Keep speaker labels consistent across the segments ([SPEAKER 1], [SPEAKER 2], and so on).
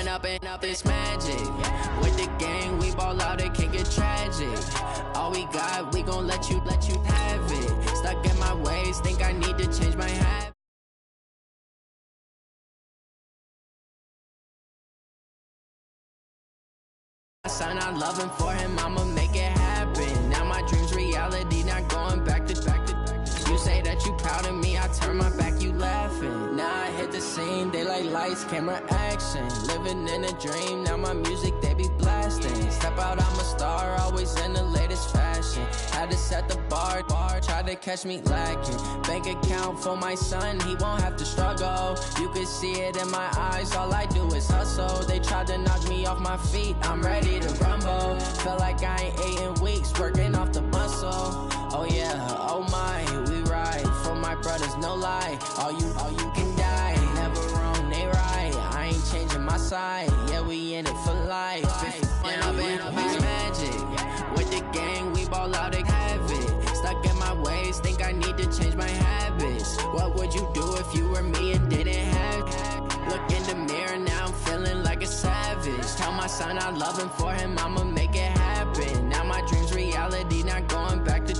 [SPEAKER 1] Run up and up, it's magic. With the gang, we ball out, it can get tragic. All we got, we gon' let you have it. Stuck in my ways, think I need to change my habit. Son, I'm loving for him, I'ma make it happen. Now my dream's reality, not going back to. You say that you proud of me, I turn my back, you laughing. Now I hit the scene, they like lights, camera, action. Living in a dream, now my music, they be blasting. Step out, I'm a star, always in the latest fashion. Had to set the bar, try to catch me lacking. Bank account for my son, he won't have to struggle. You can see it in my eyes, all I do is hustle. They tried to knock me off my feet, I'm ready to rumble. Felt like I ain't ate in weeks, working off the muscle. Oh yeah, oh my, we ride for my brothers, no lie. All you can die, never wrong, they right. I ain't changing my side, yeah, we in it for life. When up and up, it's magic. With the gang, we ball out, they have it. Stuck in my ways, think I need to change my habits. What would you do if you were me and didn't have it? Look in the mirror, now I'm feeling like a savage. Tell my son I love him, for him I'ma make it happen. Now my dream's reality, not going back to.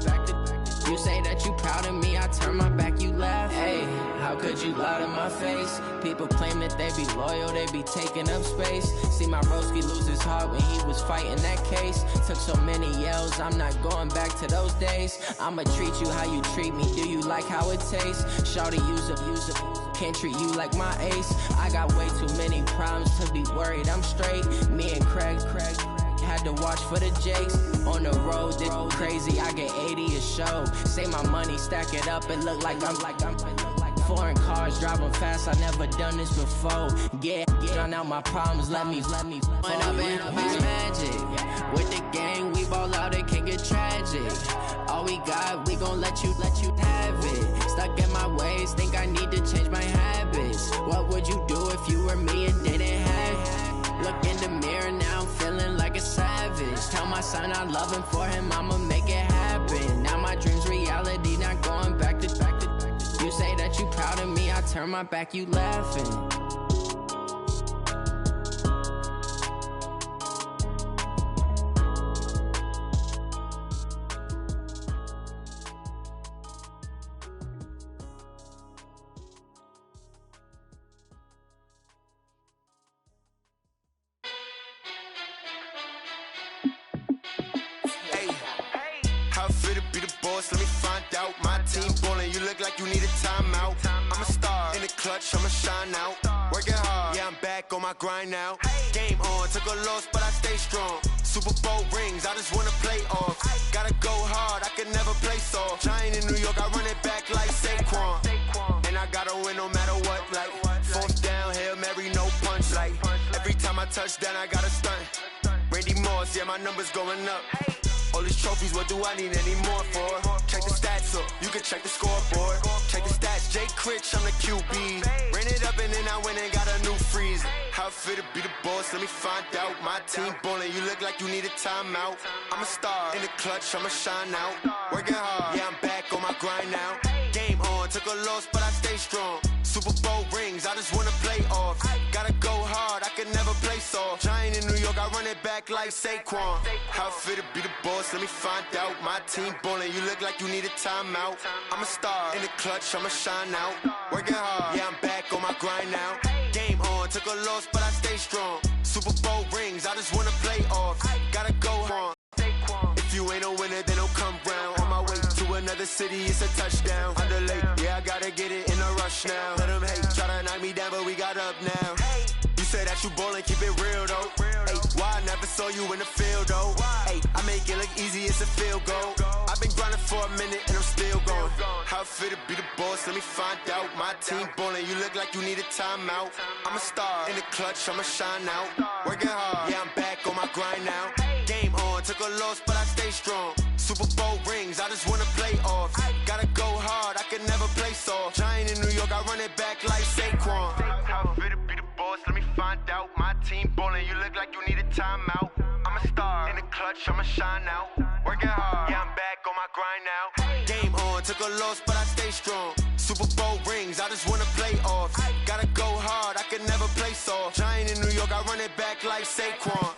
[SPEAKER 1] You say that you proud of me, I turn my back, you laugh. Hey, how could you lie to my face? People claim that they be loyal, they be taking up space. See my broski lose his heart when he was fighting that case. Took so many yells, I'm not going back to those days. I'ma treat you how you treat me, do you like how it tastes? Shawty, use up, can't treat you like my ace. I got way too many problems to be worried, I'm straight. Me and Craig had to watch for the Jakes. On the road, this crazy, I get 80 a show. Say my money, stack it up, it look like I'm foreign cars, driving fast, I never done this before. Get on out my problems, let me When up and up, it's magic. With the gang, we ball out, it can get tragic. All we got, we gon' let you have it. Stuck in my ways, think I need to change my habits. What would you do if you were me and didn't have it? Look in the mirror, now I'm feeling like a savage. Tell my son I love him, for him I'ma make it happen. Now my dream's reality, not going back to. You say that you proud of me, I turn my back, you laughing.
[SPEAKER 2] Let me find out. My team ballin', you look like you need a timeout. I'm a star in the clutch, I'ma shine out. Working hard, yeah, I'm back on my grind now. Game on, took a loss, but I stay strong. Super Bowl rings, I just wanna play off. Gotta go hard, I can never play soft. Giant in New York, I run it back like Saquon. And I gotta win no matter what, like fourth down, Hail Mary, no punch. Like every time I touch down, I gotta stunt. Randy Moss, yeah, my numbers going up. All these trophies, what do I need any more for? Check the stats up, you can check the scoreboard. Check the stats, Jake Critch, I'm the QB. Ran it up and then I went and got a new freeze. How it feel to be the boss, let me find out. My team ballin', you look like you need a timeout. I'm a star in the clutch, I'ma shine out. Working hard, yeah, I'm back on my grind now. Game on, took a loss, but I stay strong. Super Bowl rings, I just wanna play off. Gotta go hard, I can never play soft. Giant in New York, I run it back like Saquon. How it feel to be the boss, let me find out. My team ballin', you look like you need a timeout. I'm a star in the clutch, I'ma shine out. Working hard, yeah, I'm back on my grind now. Game on, took a loss, but I stay strong. Super Bowl rings, I just wanna play off. Gotta go hard. If you ain't a winner, then don't come round. On my way to another city, it's a touchdown. Underlay, yeah, I gotta get it in a rush now. Let them hate, try to knock me down, but we got up now. You say that you ballin', keep it real though. Ay, why I never saw you in the field though? Ay, I make it look easy, it's a field goal. I've been grinding for a minute and I'm still going. How it feel to be the boss, let me find out. My team ballin', you look like you need a timeout. I'm a star in the clutch, I'ma shine out. Working hard, yeah, I'm back on my grind now. Game on, took a loss, but I stay strong. Super Bowl rings, I just wanna play off. Gotta go hard, I can never play soft. Giant in New York, I run it back like Saquon. How it feel to be the boss, let me find out. My team ballin', you look like you need a timeout. I'm a star in the clutch, I'ma shine out. Working hard, yeah, I'm back on my grind now. Game on, took a loss, but I stay strong. Super Bowl rings, I just wanna play off. Gotta go hard, I can never play soft. Giant in New York, I run it back like Saquon.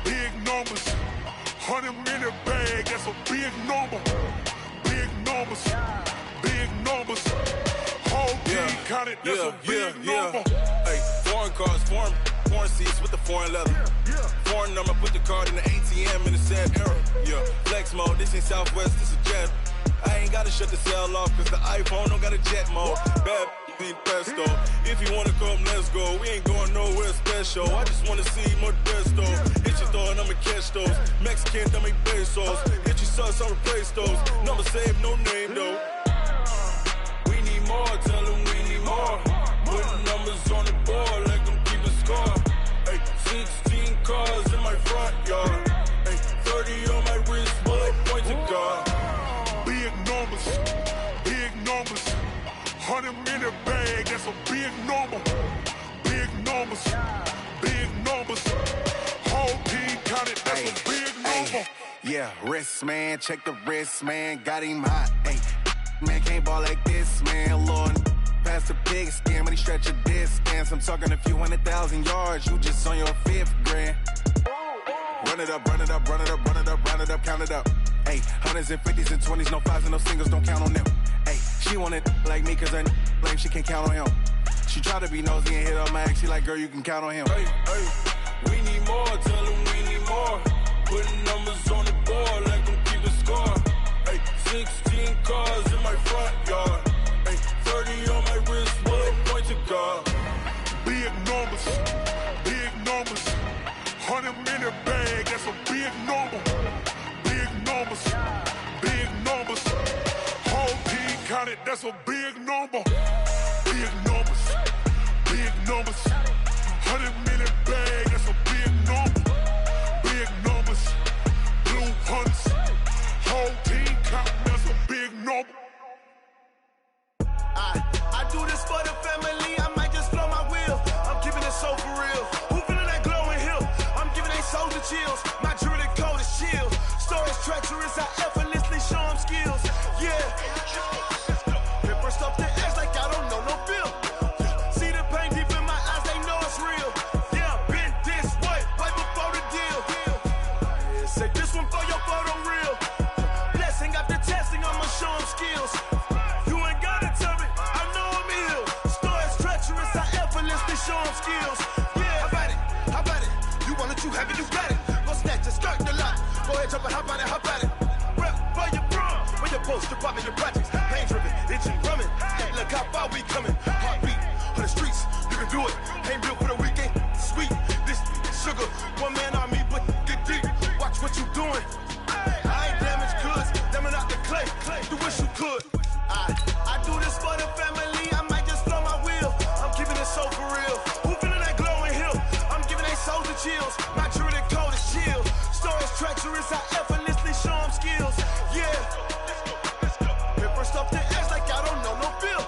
[SPEAKER 3] Big numbers, 100 in the bag, that's a big number. Big numbers, whole team counted, that's a big number.
[SPEAKER 4] Hey, foreign cars, foreign seats with the foreign leather. Foreign number, put the card in the ATM in the sad era. Yeah, flex mode, this ain't Southwest, this is jet. I ain't gotta shut the cell off, cause the iPhone don't got a jet mode. Bad be pesto. If you wanna come, let's go. We ain't going nowhere special. I just wanna see more desto. Hit your door and I'ma catch those. Mexican, dame pesos. Hit your sus, I'll replace those. Number saved, no name though. We need more, tell them we need more. Putting numbers on the board, let them keep a score. Hey, 16 cars in my front yard. Hey, 30 on my wrist, bullet point to God.
[SPEAKER 3] Big numbers, 100 in the bag, that's a big number. Big numbers, whole team counted, that's a big number.
[SPEAKER 5] Yeah, wrist man, check the wrist man, got him hot. Hey, man can't ball like this, man. Lord, past the pig skin, but he stretch a distance. I'm talking a few 100,000 yards, you just on your 5th grand. Run it up, count it up. Hey, hundreds and 50s and 20s, no 5s and no singles, don't count on them. Hey, she want it like me, cause her lame, she can't count on him. She try to be nosy and hit her max, she like, girl, you can count on him.
[SPEAKER 4] Hey, we need more, tell them we need more. Putting numbers on the board, let them keep a score. Hey, 16 cars in my front yard. Hey, 30 on my wrist, bullet point to God.
[SPEAKER 3] Big numbers, 100 in the bag, that's a big number. Big numbers, whole team counted, that's a big number. Big numbers, 100 in the bag, that's a big number. Big numbers, blue hunts, whole team counting, that's a big number.
[SPEAKER 2] I do this for the family, I might just blow my wheel. I'm keeping it so for real. Who feeling that glowing hill? I'm giving they soldier chills. My jewelry code is chill. Stories treacherous, I effortlessly show them skills. Yeah. Paper stuff the edge like I don't know no feel. See the pain deep in my eyes, they know it's real. Yeah, been this way, right before the deal. Say this one for your photo real. Blessing after testing, I'ma show them skills. You ain't gotta tell me, I know I'm ill. Stories treacherous, I effortlessly show them skills. Yeah, how about it? You want it, you have it, you got it. Go snatch it, skirt the lot. Go ahead, jump it, hop on it. Rep for your prom. When your post, your poppin', your projects. Pain driven, itching, drumming. Hey, look how far we coming. Heartbeat on the streets, you can do it. Ain't built for the weekend. Sweet, this sugar. One man army, but get deep. Watch what you doing. I ain't damaged goods, damn out the clay. You wish you could. I do this for the family, I might just blow my wheel. I'm keeping it so for real. Who feeling that glowing hill? I'm giving they soldier chills. My jewelry code is chill. Stories treacherous, I effortlessly show them skills. Yeah. Paper stuff the edge like I don't know no feel.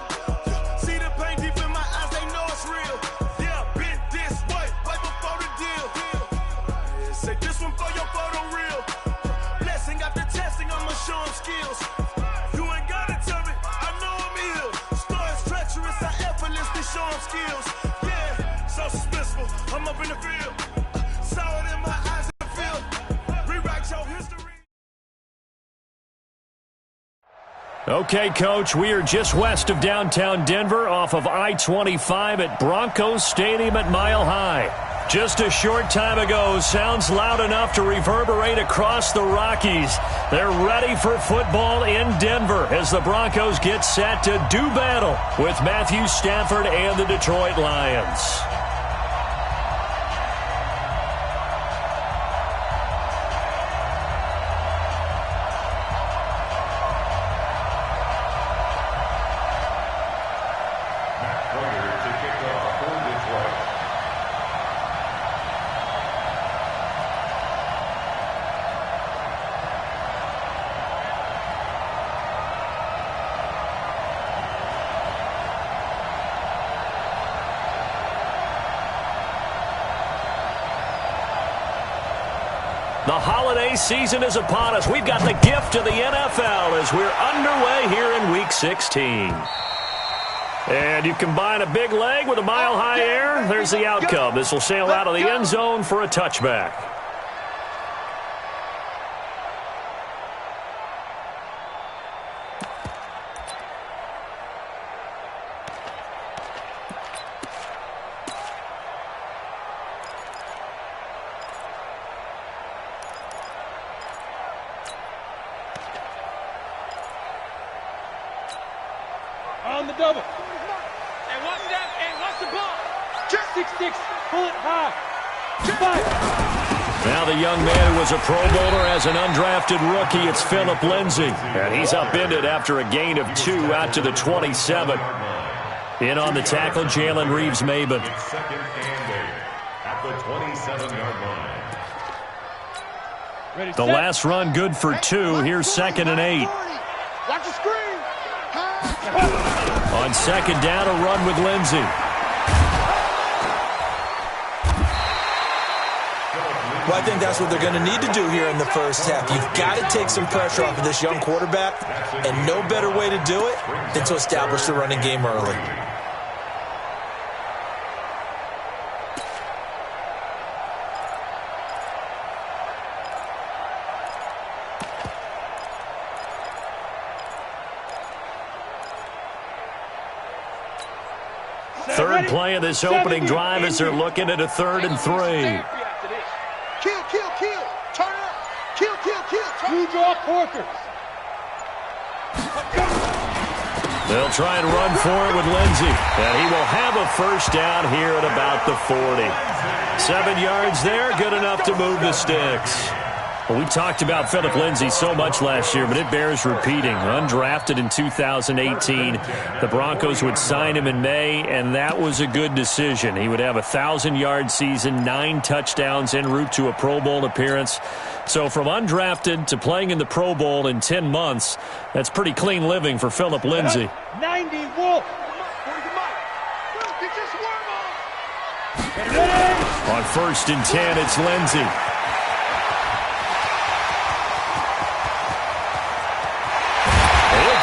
[SPEAKER 2] See the pain deep in my eyes, they know it's real. Yeah, been this way, right before the deal. Say this one for your photo real. Blessing after testing, I'ma show them skills. You ain't gotta tell me, I know I'm ill. Stories treacherous, I effortlessly show them skills. Yeah, so suspenseful, I'm up in the field. Saw it in my eyes and feel. Rewrite your history.
[SPEAKER 6] Okay, Coach, we are just west of downtown Denver off of I-25 at Broncos Stadium at Mile High. Just a short time ago, sounds loud enough to reverberate across the Rockies. They're ready for football in Denver as the Broncos get set to do battle with Matthew Stafford and the Detroit Lions. The holiday season is upon us. We've got the gift of the NFL as we're underway here in Week 16. And you combine a big leg with a mile-high air, there's the outcome. This will sail out of the end zone for a touchback.
[SPEAKER 7] On the double. Hey, watch that. Hey, watch the ball. 6-6. Pull it high. 5.
[SPEAKER 6] Now the young man who was a Pro Bowler as an undrafted rookie, it's Philip Lindsay. And he's upended after a gain of 2 out to the 27. In on the tackle, Jalen Reeves-Maybin.
[SPEAKER 8] Second and 8 at the 27-yard line.
[SPEAKER 6] The last run good for 2. Here's 2nd and 8.
[SPEAKER 3] Watch the screen.
[SPEAKER 6] On 2nd down, a run with Lindsay.
[SPEAKER 9] Well, I think that's what they're going to need to do here in the first half. You've got to take some pressure off of this young quarterback, and no better way to do it than to establish the running game early.
[SPEAKER 6] Third play of this opening drive as they're looking at a 3rd and 3.
[SPEAKER 3] Kill. Turn it up. Kill.
[SPEAKER 7] Two draw Corker.
[SPEAKER 6] They'll try and run for it with Lindsay. And he will have a first down here at about the 40. 7 yards there, good enough to move the sticks. Well, we talked about Philip Lindsay so much last year, but it bears repeating. Undrafted in 2018, the Broncos would sign him in May, and that was a good decision. He would have a 1,000-yard season, 9 touchdowns en route to a Pro Bowl appearance. So from undrafted to playing in the Pro Bowl in 10 months, that's pretty clean living for Philip Lindsay.
[SPEAKER 7] 90 Wolf.
[SPEAKER 6] On 1st and 10, it's Lindsay.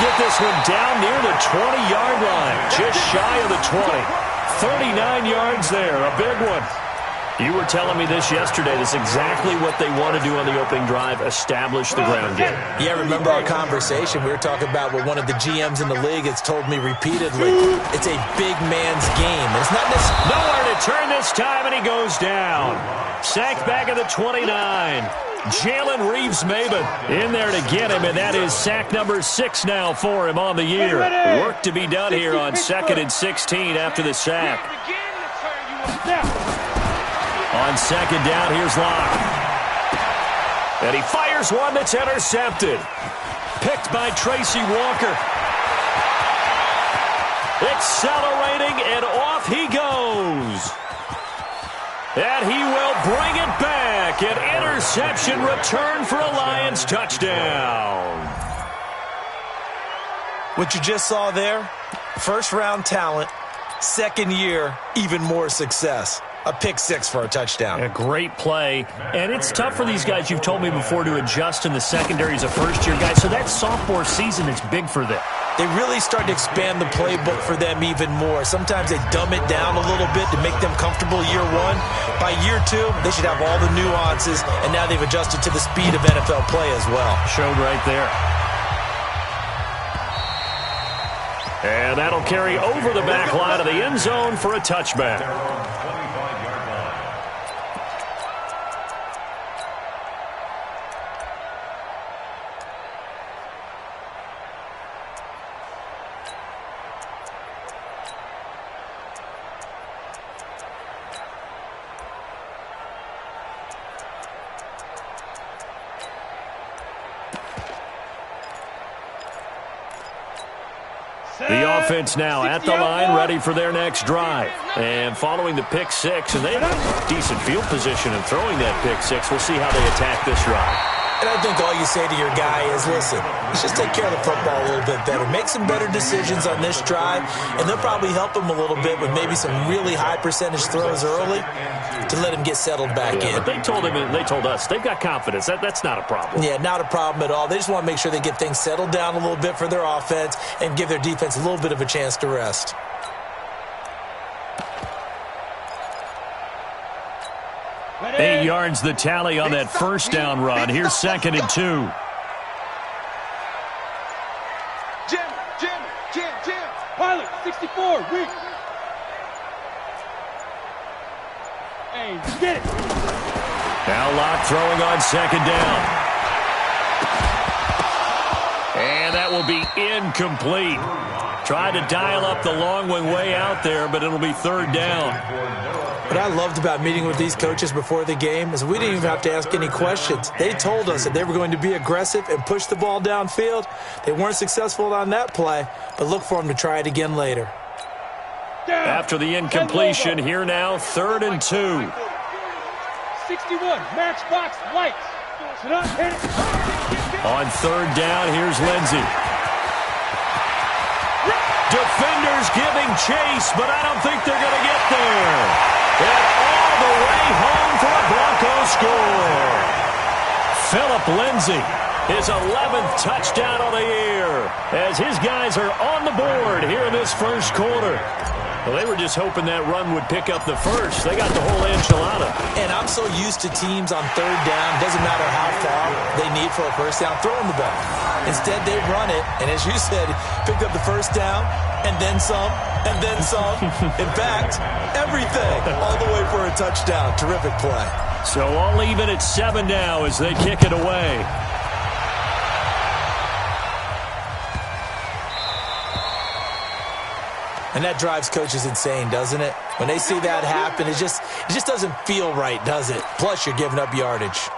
[SPEAKER 6] Get this one down near the 20-yard line, just shy of the 20. 39 yards there, a big one. You were telling me this yesterday. That's exactly what they want to do on the opening drive, establish the ground game.
[SPEAKER 9] Yeah, remember our conversation? We were talking about what one of the GMs in the league has told me repeatedly. It's a big man's game. And it's not necessarily...
[SPEAKER 6] Nowhere to turn this time, and he goes down. Sacked back at the 29. Jalen Reeves-Maybin in there to get him, and that is sack number 6 now for him on the year. Work to be done here on 2nd and 16 after the sack. On 2nd down, here's Locke. And he fires one that's intercepted. Picked by Tracy Walker. Accelerating, and off he goes. And he will bring it back. An interception return for a Lions touchdown.
[SPEAKER 9] What you just saw there, first-round talent, 2nd year, even more success. A pick 6 for a touchdown.
[SPEAKER 6] A great play. And it's tough for these guys, you've told me before, to adjust in the secondary as a first-year guy. So that sophomore season is big for them.
[SPEAKER 9] They really start to expand the playbook for them even more. Sometimes they dumb it down a little bit to make them comfortable year 1. By year 2, they should have all the nuances, and now they've adjusted to the speed of NFL play as well.
[SPEAKER 6] Showed right there. And that'll carry over the back line of the end zone for a touchback. The offense now at the line, ready for their next drive. And following the pick 6, and they have decent field position in throwing that pick 6. We'll see how they attack this drive.
[SPEAKER 9] And I think all you say to your guy is, listen, let's just take care of the football a little bit better. Make some better decisions on this drive, and they'll probably help him a little bit with maybe some really high percentage throws early to let him get settled back in.
[SPEAKER 6] But they told him, and they told us, they've got confidence. That's not a problem.
[SPEAKER 9] Yeah, not a problem at all. They just want to make sure they get things settled down a little bit for their offense and give their defense a little bit of a chance to rest.
[SPEAKER 6] Ready? 8 yards the tally on that first down run. Here's 2nd and 2.
[SPEAKER 7] Jim. Pilot, 64, weak. Hey, get it.
[SPEAKER 6] Now Locke throwing on 2nd down. And that will be incomplete. Tried to dial up the long one way out there, but it'll be 3rd down.
[SPEAKER 9] What I loved about meeting with these coaches before the game is we didn't even have to ask any questions. They told us that they were going to be aggressive and push the ball downfield. They weren't successful on that play, but look for them to try it again later.
[SPEAKER 6] After the incompletion, here now, 3rd and 2.
[SPEAKER 7] 61, matchbox lights.
[SPEAKER 6] On 3rd down, here's Lindsey. Defenders giving chase, but I don't think they're going to get there. And all the way home for a Broncos score. Phillip Lindsey, his 11th touchdown of the year, as his guys are on the board here in this first quarter. Well, they were just hoping that run would pick up the first. They got the whole enchilada.
[SPEAKER 9] And I'm so used to teams on 3rd down, doesn't matter how far they need for a first down, throwing the ball. Instead, they run it, and as you said, picked up the first down, and then some, and then some. In fact, everything, all the way for a touchdown. Terrific play.
[SPEAKER 6] So all even at 7 now as they kick it away.
[SPEAKER 9] And that drives coaches insane, doesn't it? When they see that happen, it just doesn't feel right, does it? Plus, you're giving up yardage.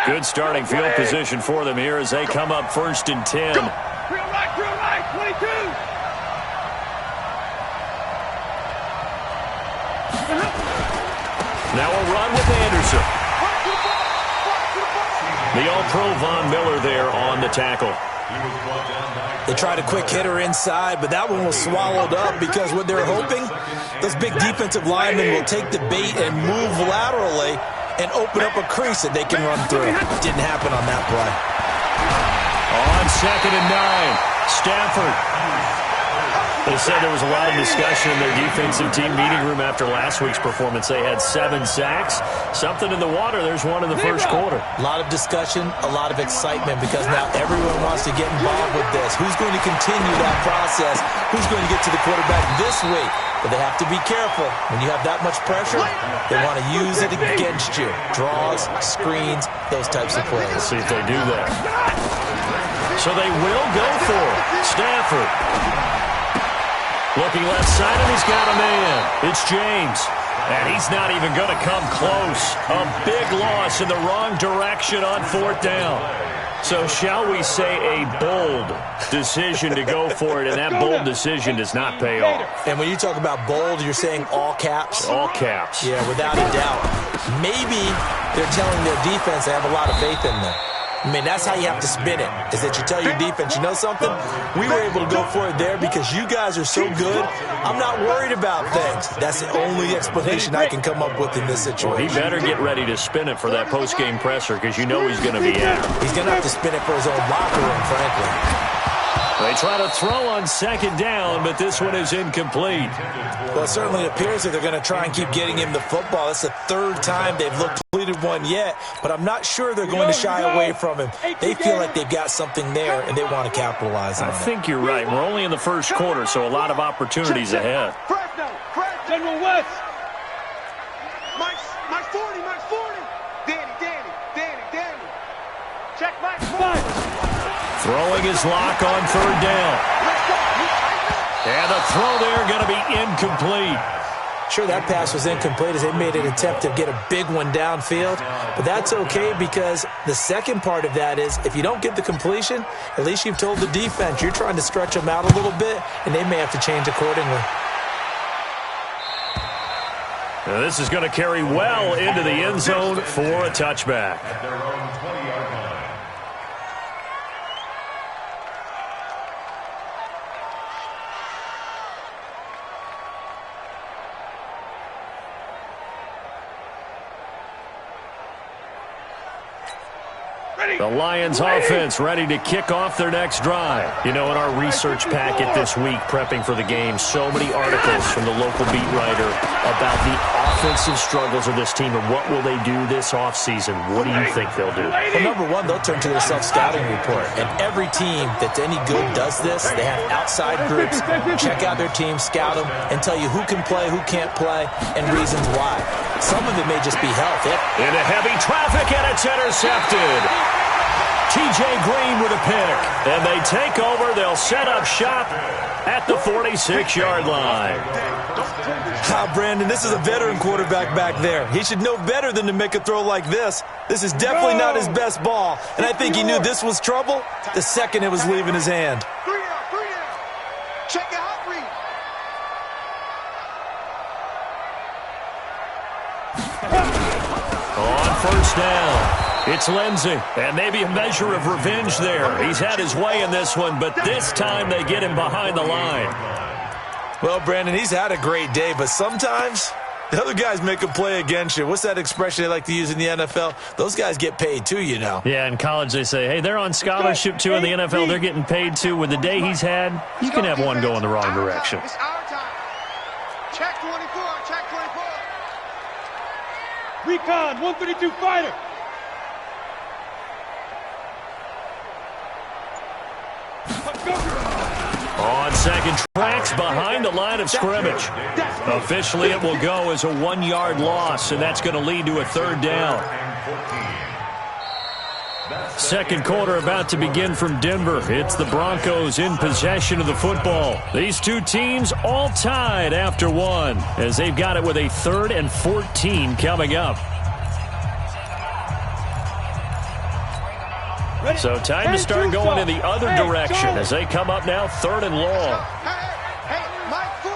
[SPEAKER 6] Good starting field position for them here as they come up 1st and 10.
[SPEAKER 7] Real right, 22.
[SPEAKER 6] Now a run with Anderson. The All-Pro Von Miller there on the tackle.
[SPEAKER 9] They tried a quick hitter inside, but that one was swallowed up because what they're hoping, those big defensive linemen will take the bait and move laterally and open up a crease that they can run through. Didn't happen on that play.
[SPEAKER 6] On 2nd and 9, Stafford. They said there was a lot of discussion in their defensive team meeting room after last week's performance. They had 7 sacks. Something in the water. There's one in the first quarter.
[SPEAKER 9] A lot of discussion, a lot of excitement because now everyone wants to get involved with this. Who's going to continue that process? Who's going to get to the quarterback this week? But they have to be careful. When you have that much pressure, they want to use it against you. Draws, screens, those types of plays.
[SPEAKER 6] We'll see if they do that. So they will go for it. Stafford. Looking left side, and he's got a man. It's James. And he's not even going to come close. A big loss in the wrong direction on 4th down. So shall we say a bold decision to go for it, and that bold decision does not pay off.
[SPEAKER 9] And when you talk about bold, you're saying all caps?
[SPEAKER 6] All caps.
[SPEAKER 9] Yeah, without a doubt. Maybe they're telling their defense they have a lot of faith in them. I mean, that's how you have to spin it, is that you tell your defense, you know something? We were able to go for it there because you guys are so good. I'm not worried about things. That's the only explanation I can come up with in this situation.
[SPEAKER 6] He better get ready to spin it for that post-game presser because you know he's going to be out.
[SPEAKER 9] He's going to have to spin it for his own locker room, frankly.
[SPEAKER 6] They try to throw on 2nd down, but this one is incomplete.
[SPEAKER 9] Well, it certainly appears that they're going to try and keep getting him the football. It's the 3rd time they've completed one yet, but I'm not sure they're going to shy away from him. They feel like they've got something there, and they want to capitalize on it.
[SPEAKER 6] I think you're right. We're only in the first quarter, so a lot of opportunities ahead.
[SPEAKER 7] General West.
[SPEAKER 10] Mike 40. Danny. Check Mike
[SPEAKER 7] 5.
[SPEAKER 6] Throwing his lock on 3rd down. And the throw there going to be incomplete.
[SPEAKER 9] Sure, that pass was incomplete as they made an attempt to get a big one downfield. But that's okay because the second part of that is if you don't get the completion, at least you've told the defense you're trying to stretch them out a little bit, and they may have to change accordingly.
[SPEAKER 6] Now this is going to carry well into the end zone for a touchback.
[SPEAKER 8] At their own 20-yard line.
[SPEAKER 6] The Lions offense ready to kick off their next drive. You know, in our research packet this week, prepping for the game, so many articles from the local beat writer about the offensive struggles of this team and what will they do this offseason. What do you think they'll do?
[SPEAKER 9] Well, number one, they'll turn to their self-scouting report. And every team that's any good does this. They have outside groups. Check out their team, scout them, and tell you who can play, who can't play, and reasons why. Some of it may just be health.
[SPEAKER 6] Into heavy traffic, and it's intercepted. T.J. Green with a pick. And they take over. They'll set up shop at the 46-yard line.
[SPEAKER 9] Brandon, this is a veteran quarterback back there. He should know better than to make a throw like this. This is definitely not his best ball. And I think he knew this was trouble the second it was leaving his hand.
[SPEAKER 10] 3 down. Check out, read.
[SPEAKER 6] On first down, it's Lindsey, and maybe a measure of revenge there. He's had his way in this one, but this time they get him behind the line.
[SPEAKER 9] Well, Brandon, he's had a great day, but sometimes the other guys make a play against you. What's that expression they like to use in the NFL? Those guys get paid too, you know.
[SPEAKER 6] Yeah, in college they say, hey, they're on scholarship too. In the NFL, they're getting paid too. With the day he's had, you can have one go in the wrong direction.
[SPEAKER 10] It's our time. Check 24, check 24.
[SPEAKER 7] Recon, 132 fighter.
[SPEAKER 6] On second, tracks behind the line of scrimmage. Officially, it will go as a 1-yard loss, and that's going to lead to a third down. Second quarter about to begin from Denver. It's the Broncos in possession of the football. These two teams all tied after one, as they've got it with a 3rd and 14 coming up. So time to start going in the other direction as they come up now 3rd and long.
[SPEAKER 10] Hey, Mike 40.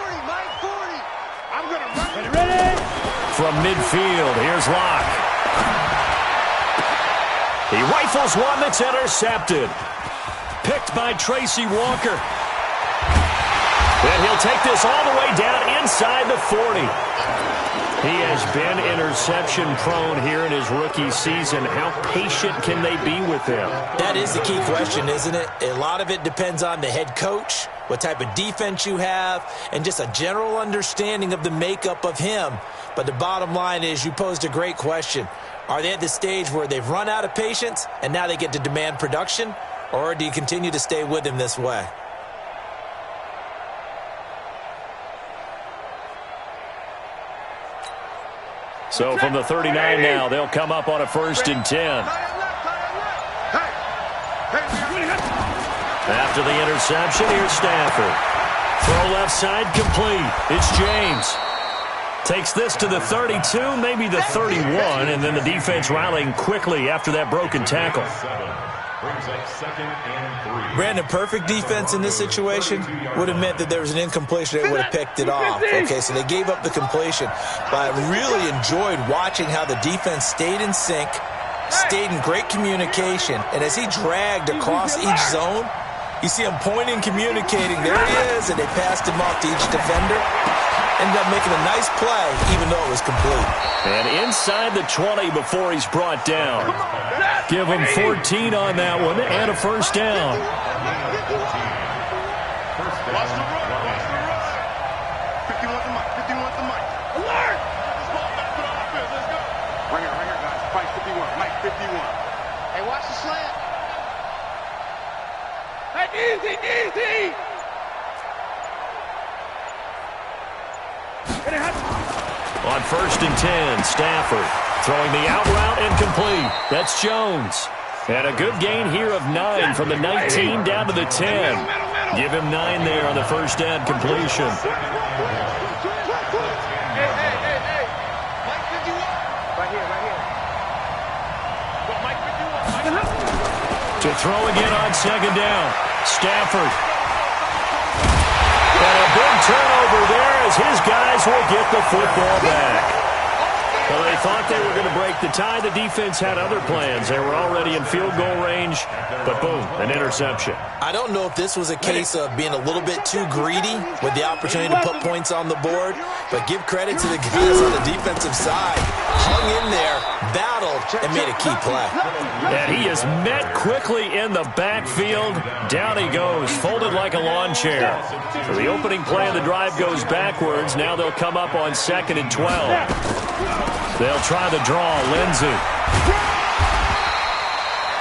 [SPEAKER 10] I'm going to run.
[SPEAKER 7] Ready?
[SPEAKER 6] From midfield, here's Locke. He rifles one that's intercepted. Picked by Tracy Walker. And he'll take this all the way down inside the 40. He has been interception-prone here in his rookie season. How patient can they be with him?
[SPEAKER 9] That is the key question, isn't it? A lot of it depends on the head coach, what type of defense you have, and just a general understanding of the makeup of him. But the bottom line is you posed a great question. Are they at the stage where they've run out of patience and now they get to demand production? Or do you continue to stay with him this way?
[SPEAKER 6] So from the 39 now, they'll come up on a 1st and 10. After the interception, here's Stafford. Throw left side complete. It's James. Takes this to the 32, maybe the 31, and then the defense rallying quickly after that broken tackle.
[SPEAKER 8] Brings up 2nd and 3.
[SPEAKER 9] Brandon, perfect defense in this situation would have meant that there was an incompletion. They would have picked it off. Okay, so they gave up the completion. But I really enjoyed watching how the defense stayed in sync, stayed in great communication, and as he dragged across each zone, you see him pointing, communicating. There he is, and they passed him off to each defender. Ended up making a nice play, even though it was complete.
[SPEAKER 6] And inside the 20 before he's brought down. Give him 14 on that one and a 1st down.
[SPEAKER 10] Watch the run. 51 to Mike. Alert! Let's go. Right here, guys. Fight 51. Mike 51. Hey, watch the slant. Hey, easy.
[SPEAKER 6] On 1st and 10, Stafford throwing the out route incomplete. That's Jones. And a good gain here of 9 from the 19 down to the 10. Give him 9 there on the 1st down completion.
[SPEAKER 10] Hey. Mike 51. Right here. Go, Mike 51.
[SPEAKER 6] To throw again on 2nd down. Stafford. And a big turnover there as his guys Eagles will get the football back. Well, they thought they were going to break the tie. The defense had other plans. They were already in field goal range, but boom, an interception.
[SPEAKER 9] I don't know if this was a case of being a little bit too greedy with the opportunity to put points on the board, but give credit to the guys on the defensive side. Hung in there, battled, and made a key play.
[SPEAKER 6] And he is met quickly in the backfield. Down he goes, folded like a lawn chair. So the opening play of the drive goes backwards. Now they'll come up on 2nd and 12. They'll try the draw, Lindsey.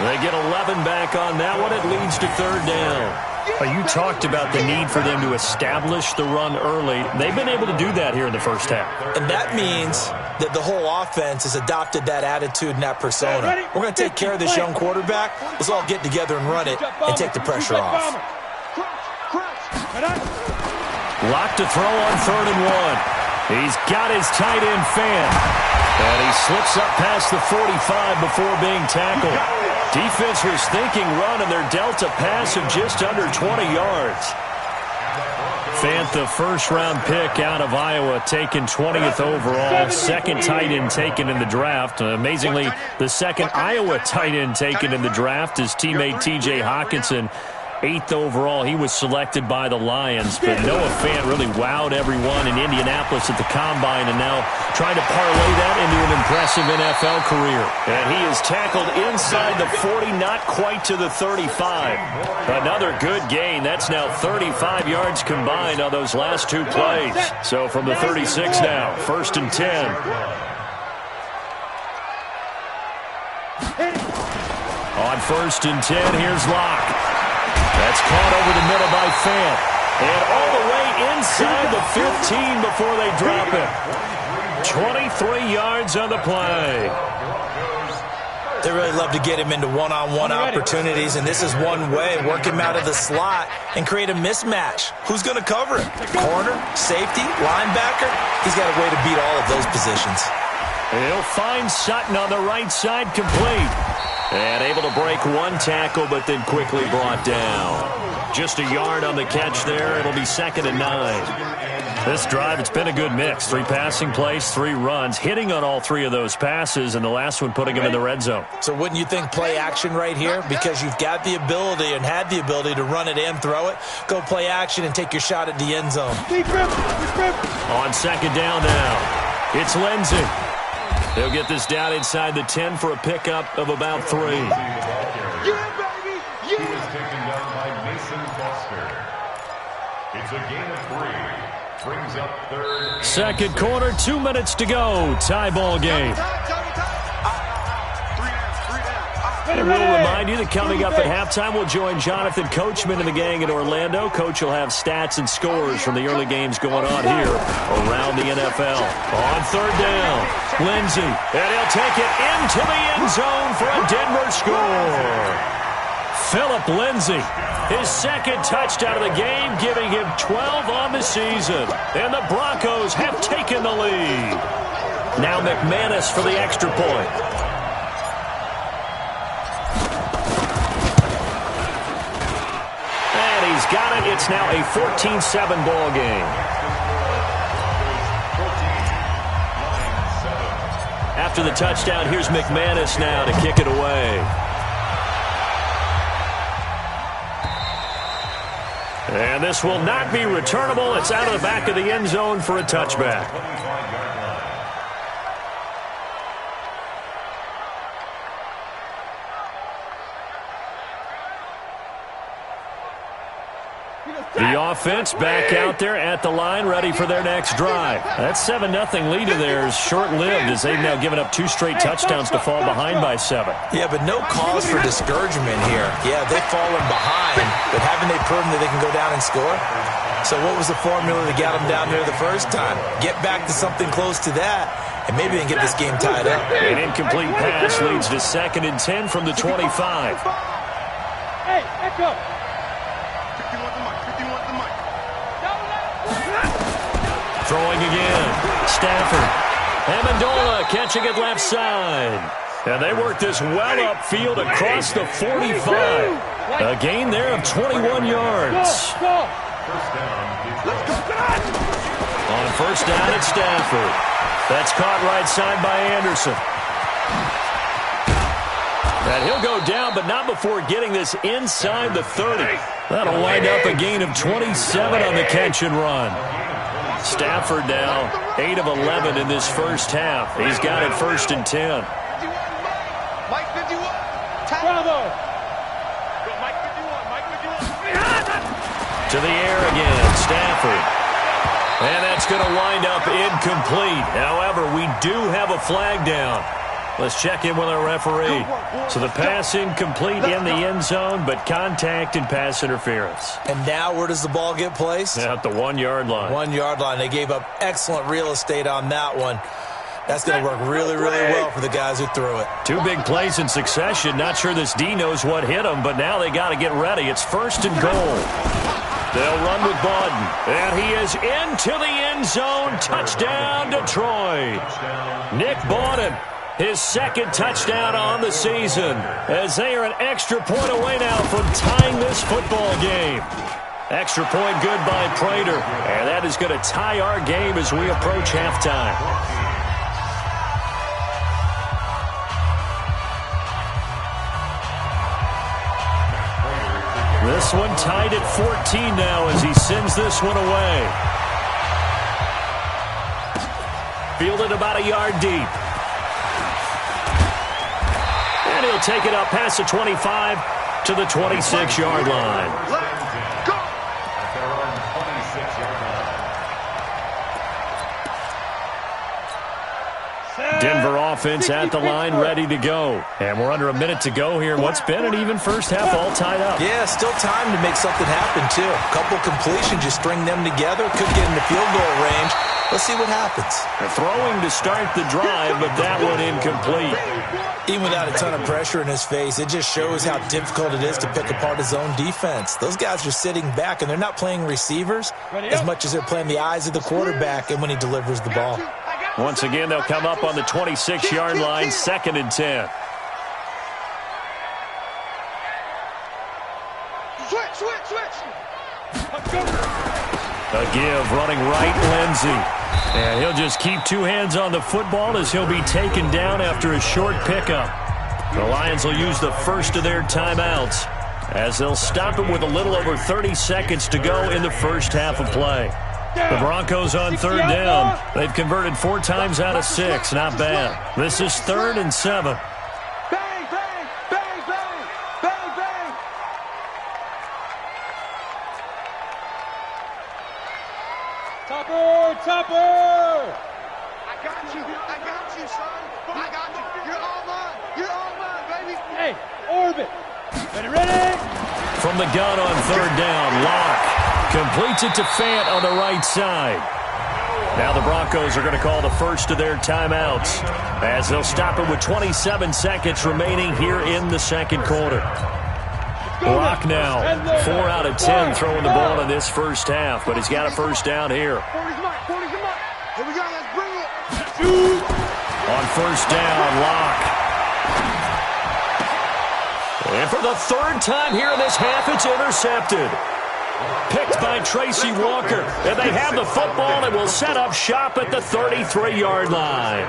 [SPEAKER 6] They get 11 back on that one. It leads to 3rd down. You talked about the need for them to establish the run early. They've been able to do that here in the first half.
[SPEAKER 9] And that means that the whole offense has adopted that attitude and that persona. We're going to take care of this young quarterback. Let's all get together and run it and take the pressure off.
[SPEAKER 6] Lock to throw on 3rd and 1. He's got his tight end fan. And he slips up past the 45 before being tackled. Defense was thinking run, and they're dealt a pass of just under 20 yards. Fant, the first-round pick out of Iowa, taken 20th overall. Second tight end taken in the draft. Amazingly, the second Iowa tight end taken in the draft is teammate T.J. Hawkinson. 8th overall, he was selected by the Lions, but Noah Fant really wowed everyone in Indianapolis at the Combine, and now trying to parlay that into an impressive NFL career. And he is tackled inside the 40, not quite to the 35. Another good gain. That's now 35 yards combined on those last 2 plays. So from the 36 now, 1st and 10. On 1st and 10, here's Locke. That's caught over the middle by Fant. And all the way inside the 15 before they drop it. 23 yards on the play.
[SPEAKER 9] They really love to get him into one-on-one opportunities, and this is one way. Work him out of the slot and create a mismatch. Who's going to cover him? Corner, safety, linebacker? He's got a way to beat all of those positions.
[SPEAKER 6] He'll find Sutton on the right side, complete. And able to break 1 tackle, but then quickly brought down. Just a yard on the catch there. It'll be 2nd and 9. This drive, it's been a good mix. 3 passing plays, 3 runs, hitting on all 3 of those passes, and the last one putting him in the red zone.
[SPEAKER 9] So wouldn't you think play action right here? Because you've got the ability and had the ability to run it and throw it. Go play action and take your shot at the end zone.
[SPEAKER 6] On 2nd down now, it's Lindsey. They'll get this down inside the 10 for a pickup of about 3.
[SPEAKER 8] He was taken down by Mason Foster. It's a gain of 3. Brings up 3rd.
[SPEAKER 6] Second quarter, 2 minutes to go. Tie ball game. And we'll remind you that coming up at halftime, we'll join Jonathan Coachman and the gang in Orlando. Coach will have stats and scores from the early games going on here around the NFL. On 3rd down, Lindsey, and he'll take it into the end zone for a Denver score. Philip Lindsey, his 2nd touchdown of the game, giving him 12 on the season. And the Broncos have taken the lead. Now McManus for the extra point. Got it. It's now a 14-7 ball game. After the touchdown, here's McManus now to kick it away. And this will not be returnable. It's out of the back of the end zone for a touchback. The offense back out there at the line, ready for their next drive. That 7-0 lead of theirs short-lived as they've now given up 2 straight touchdowns to fall behind by 7.
[SPEAKER 9] Yeah, but no cause for discouragement here. Yeah, they've fallen behind, but haven't they proven that they can go down and score? So what was the formula that got them down there the first time? Get back to something close to that, and maybe they can get this game tied up.
[SPEAKER 6] An incomplete pass leads to 2nd and 10 from the 25.
[SPEAKER 7] Hey, echo.
[SPEAKER 6] Throwing again. Stafford. Amendola catching it left side. And they work this well upfield across the 45. A gain there of 21 yards.
[SPEAKER 8] First down.
[SPEAKER 6] On first down at Stafford. That's caught right side by Anderson. And he'll go down, but not before getting this inside the 30. That'll wind up a gain of 27 on the catch and run. Stafford now 8 of 11 in this first half. He's got it 1st and 10.
[SPEAKER 10] Mike 51.
[SPEAKER 7] Bravo.
[SPEAKER 10] Mike 51.
[SPEAKER 6] To the air again, Stafford. And that's going to wind up incomplete. However, we do have a flag down. Let's check in with our referee. So the pass incomplete in the end zone, but contact and pass interference.
[SPEAKER 9] And now where does the ball get placed?
[SPEAKER 6] At the 1-yard line.
[SPEAKER 9] 1-yard line. They gave up excellent real estate on that one. That's going to work really, really well for the guys who threw it.
[SPEAKER 6] 2 big plays in succession. Not sure this D knows what hit them, but now they got to get ready. It's 1st and goal. They'll run with Bawden. And he is into the end zone. Touchdown, Detroit. Nick Bawden, his 2nd touchdown on the season, as they are an extra point away now from tying this football game. Extra point good by Prater. And that is going to tie our game as we approach halftime. This one tied at 14 now as he sends this one away. Fielded about a yard deep. And he'll take it up past the 25 to the 26-yard line. Denver offense at the line, ready to go. And we're under a minute to go here. What's been an even first half, all tied up.
[SPEAKER 9] Yeah, still time to make something happen, too. A couple completions, you string them together, could get into field goal range. Let's see what happens.
[SPEAKER 6] They're throwing to start the drive, but that one incomplete.
[SPEAKER 9] Even without a ton of pressure in his face, it just shows how difficult it is to pick apart his own defense. Those guys are sitting back, and they're not playing receivers as much as they're playing the eyes of the quarterback and when he delivers the ball.
[SPEAKER 6] Once again, they'll come up on the 26-yard line, 2nd and 10.
[SPEAKER 10] Switch.
[SPEAKER 6] A give, running right, Lindsey. And he'll just keep 2 hands on the football as he'll be taken down after a short pickup. The Lions will use the first of their timeouts as they'll stop it with a little over 30 seconds to go in the first half of play. The Broncos on 3rd down. They've converted 4 times out of 6. Not bad. This is 3rd and 7.
[SPEAKER 7] Bang, bang, bang, bang, bang, bang. Topper.
[SPEAKER 10] I got you, son. I got you. You're all mine, baby.
[SPEAKER 7] Hey, Orbit. Ready?
[SPEAKER 6] From the gun on 3rd down, Locke completes it to Fant on the right side. Now the Broncos are going to call the first of their timeouts as they'll stop it with 27 seconds remaining here in the second quarter. Locke now 4 out of 10 throwing the ball in this first half, but he's got a first down here.
[SPEAKER 10] 40's mine. Here we go, let's bring it.
[SPEAKER 6] On 1st down, Locke. And for the 3rd time here in this half, it's intercepted. Picked by Tracy Walker. And they have the football and will set up shop at the 33-yard line.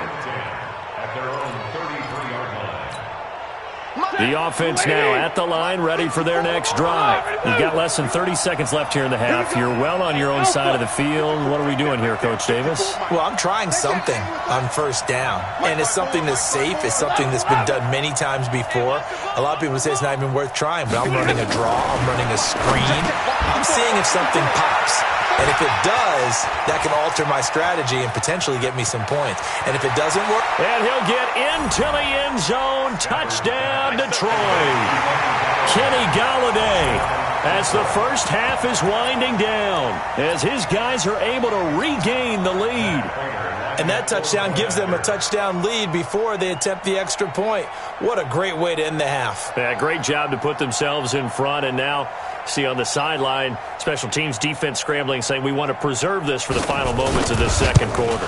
[SPEAKER 6] The offense now at the line, ready for their next drive. You've got less than 30 seconds left here in the half. You're well on your own side of the field. What are we doing here, Coach Davis?
[SPEAKER 9] Well, I'm trying something on 1st down, and it's something that's safe. It's something that's been done many times before. A lot of people say it's not even worth trying, but I'm running a draw. I'm running a screen. I'm seeing if something pops. And if it does, that can alter my strategy and potentially get me some points. And if it doesn't work...
[SPEAKER 6] And he'll get into the end zone. Touchdown, Detroit. Kenny Golladay, as the first half is winding down, as his guys are able to regain the lead.
[SPEAKER 9] And that touchdown gives them a touchdown lead before they attempt the extra point. What a great way to end the half.
[SPEAKER 6] Yeah, great job to put themselves in front, and now... see on the sideline, special teams defense scrambling, saying we want to preserve this for the final moments of this second quarter.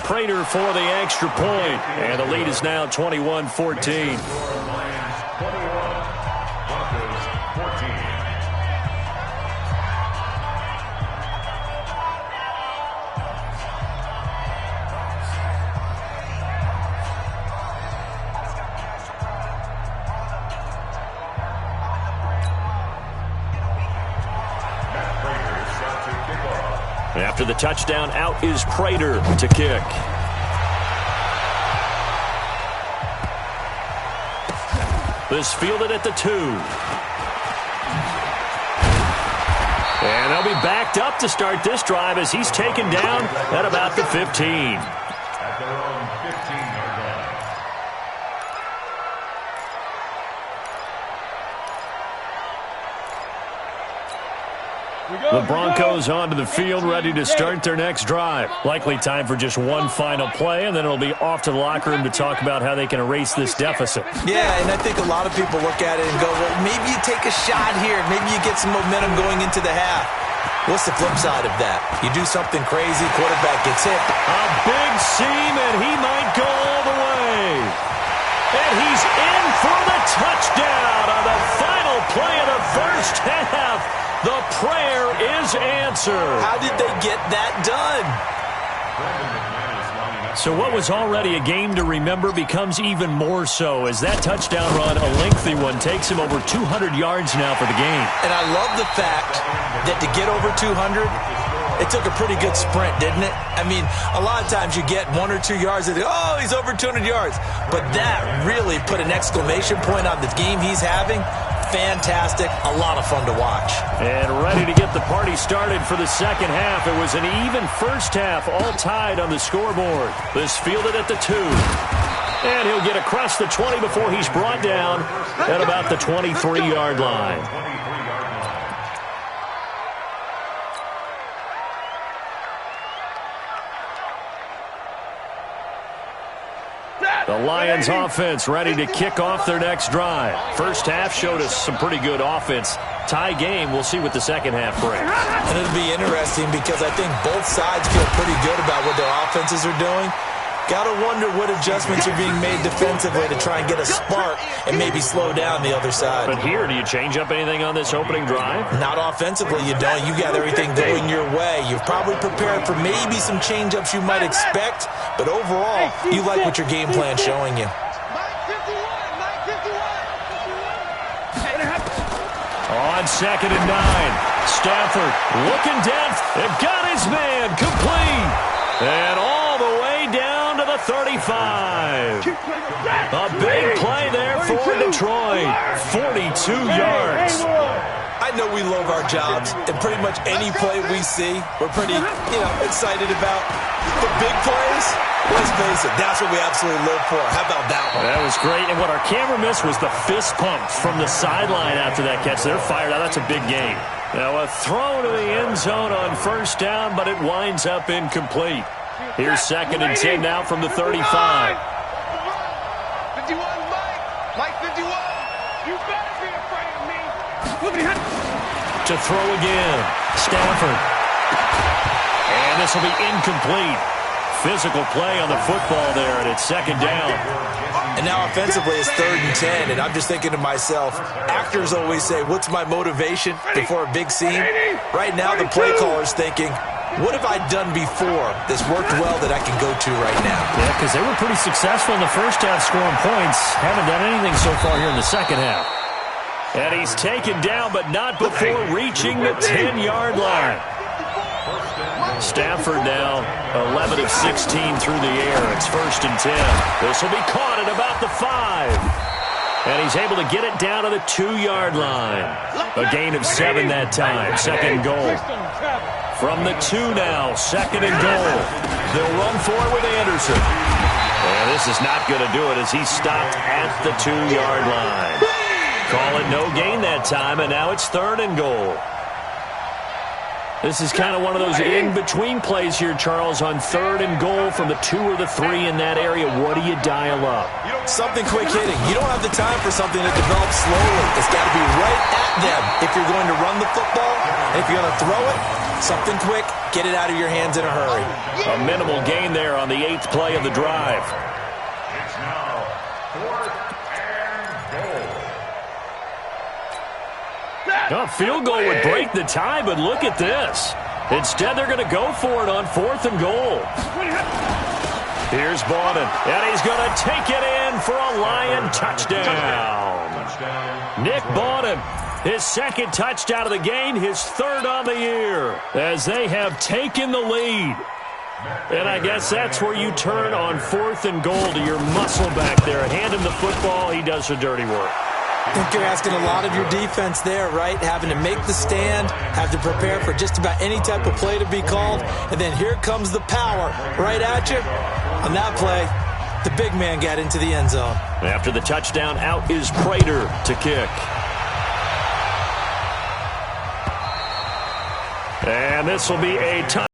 [SPEAKER 6] Prater for the extra point, and the lead is now 21-14. the touchdown. Out is Prater to kick. This fielded at the 2. And they'll be backed up to start this drive as he's taken down at about the 15.
[SPEAKER 8] At their own 15-yard line.
[SPEAKER 6] The Broncos onto the field, ready to start their next drive. Likely time for just one final play, and then it'll be off to the locker room to talk about how they can erase this deficit.
[SPEAKER 9] Yeah, and I think a lot of people look at it and go, well, maybe you take a shot here. Maybe you get some momentum going into the half. What's the flip side of that? You do something crazy, quarterback gets hit.
[SPEAKER 6] A big seam, and he might go all the way. And he's in for the touchdown on the final play of the first half. The prayer is answered.
[SPEAKER 9] How did they get that done?
[SPEAKER 6] So what was already a game to remember becomes even more so as that touchdown run, a lengthy one, takes him over 200 yards now for the game.
[SPEAKER 9] And I love the fact that to get over 200, it took a pretty good sprint, didn't it? I mean, a lot of times you get 1 or 2 yards and oh, he's over 200 yards. But that really put an exclamation point on the game he's having. Fantastic. A lot of fun to watch.
[SPEAKER 6] And ready to get the party started for the second half. It was an even first half, all tied on the scoreboard. This fielded at the 2. And he'll get across the 20 before he's brought down at about the 23-yard line. The Lions offense ready to kick off their next drive. First half showed us some pretty good offense. Tie game. We'll see what the second half brings.
[SPEAKER 9] And it'll be interesting because I think both sides feel pretty good about what their offenses are doing. Got to wonder what adjustments are being made defensively to try and get a spark and maybe slow down the other side.
[SPEAKER 6] But here, do you change up anything on this opening drive?
[SPEAKER 9] Not offensively, you don't. You got everything going your way. You've probably prepared for maybe some change-ups you might expect, but overall, you like what your game plan's showing you.
[SPEAKER 6] On 2nd and 9, Stafford looking down and got his man complete. And all the way down to the 35. A big play there for Detroit. 42 yards.
[SPEAKER 9] I know we love our jobs, and pretty much any play we see, we're pretty, excited about. The big plays, let's face it, that's what we absolutely live for. How about that one?
[SPEAKER 6] That was great, and what our camera missed was the fist pump from the sideline after that catch. They're fired out. That's a big game. Now a throw to the end zone on first down, but it winds up incomplete. Here's 2nd and 10 now from the 35.
[SPEAKER 10] 51, Mike 51. You better be afraid of me.
[SPEAKER 6] To throw again, Stafford. And this will be incomplete. Physical play on the football there, and it's 2nd down.
[SPEAKER 9] And now offensively it's 3rd and 10, and I'm just thinking to myself, actors always say, what's my motivation before a big scene? Right now the play caller's thinking, what have I done before that's worked well that I can go to right now?
[SPEAKER 6] Yeah, because they were pretty successful in the first half scoring points. Haven't done anything so far here in the second half. And he's taken down, but not before reaching the 10-yard line. Stafford now 11 of 16 through the air. It's 1st and 10. This will be caught at about the 5. And he's able to get it down to the 2-yard line. A gain of 7 that time. 2nd goal. From the 2 now, 2nd and goal. They'll run for it with Anderson. And this is not going to do it as he's stopped at the 2-yard line. Call it no gain that time, and now it's 3rd and goal. This is kind of one of those in-between plays here, Charles, on 3rd and goal from the 2 or the 3 in that area. What do you dial up?
[SPEAKER 9] Something quick hitting. You don't have the time for something that develops slowly. It's got to be right at them if you're going to run the football. And if you're going to throw it, something quick, get it out of your hands in a hurry.
[SPEAKER 6] A minimal gain there on the 8th play of the drive.
[SPEAKER 8] It's now 4th and goal.
[SPEAKER 6] A field goal would break the tie, but look at this. Instead, they're going to go for it on 4th and goal. Here's Bowden, and he's going to take it in for a Lion touchdown. Nick Bowden, His second touchdown of the game, his third on the year, as they have taken the lead. And I guess that's where you turn on 4th and goal to your muscle back there. Hand him the football, he does the dirty work.
[SPEAKER 9] I think you're asking a lot of your defense there, right? Having to make the stand, have to prepare for just about any type of play to be called, and then here comes the power right at you. On that play, the big man got into the end zone.
[SPEAKER 6] After the touchdown, out is Prater to kick. And this will be a time.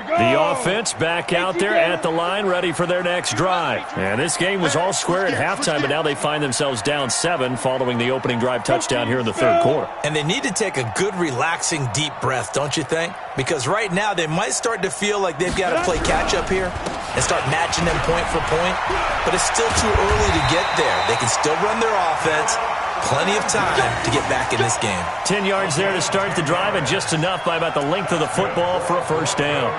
[SPEAKER 6] The offense back out there at the line, ready for their next drive. And this game was all square at halftime, but now they find themselves down 7 following the opening drive touchdown here in the third quarter.
[SPEAKER 9] And they need to take a good, relaxing, deep breath, don't you think? Because right now they might start to feel like they've got to play catch-up here and start matching them point for point. But it's still too early to get there. They can still run their offense. Plenty of time to get back in this game.
[SPEAKER 6] 10 yards there to start the drive, and just enough by about the length of the football for a first down.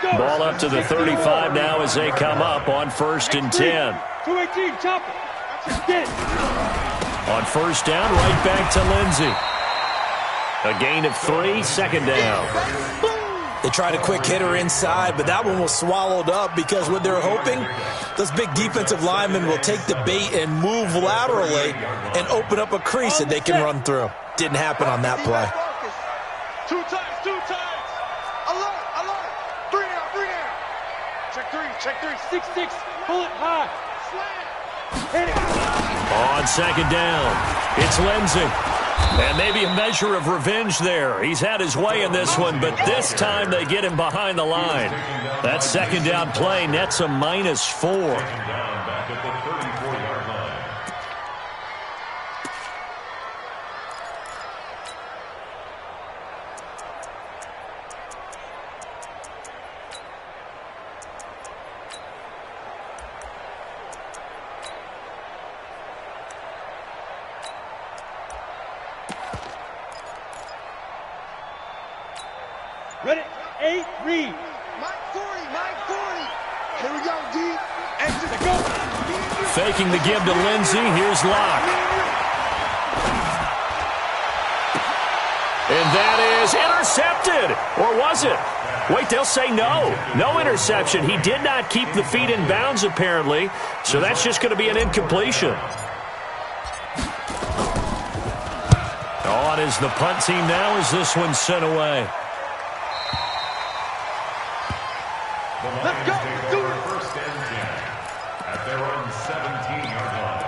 [SPEAKER 6] Ball up to the 35 now as they come up on 1st and 10.
[SPEAKER 7] 218, chop it.
[SPEAKER 6] On first down, right back to Lindsey. A gain of 3, second down.
[SPEAKER 9] They tried a quick hitter inside, but that one was swallowed up because what they're hoping, those big defensive linemen will take the bait and move laterally and open up a crease that they can run through. Didn't happen on that play.
[SPEAKER 10] 2 times, 2 times. Alert. 3 down. Check 3.
[SPEAKER 7] 6-6, pull it high. Slam. Hit it.
[SPEAKER 6] On second down, it's Lindsey. And maybe a measure of revenge there. He's had his way in this one, but this time they get him behind the line. That second down play nets a -4.
[SPEAKER 8] Back at the 34-yard line.
[SPEAKER 7] Ready, 8, read.
[SPEAKER 10] Mike 40. Here we go, D. Exit, go.
[SPEAKER 6] Faking the give to Lindsey. Here's Locke. And that is intercepted. Or was it? Wait, they'll say no. No interception. He did not keep the feet in bounds, apparently. So that's just going to be an incompletion. On is the punt team now as this one's sent away.
[SPEAKER 10] Let's go. Do it.
[SPEAKER 8] First and 10 at their own 17-yard line.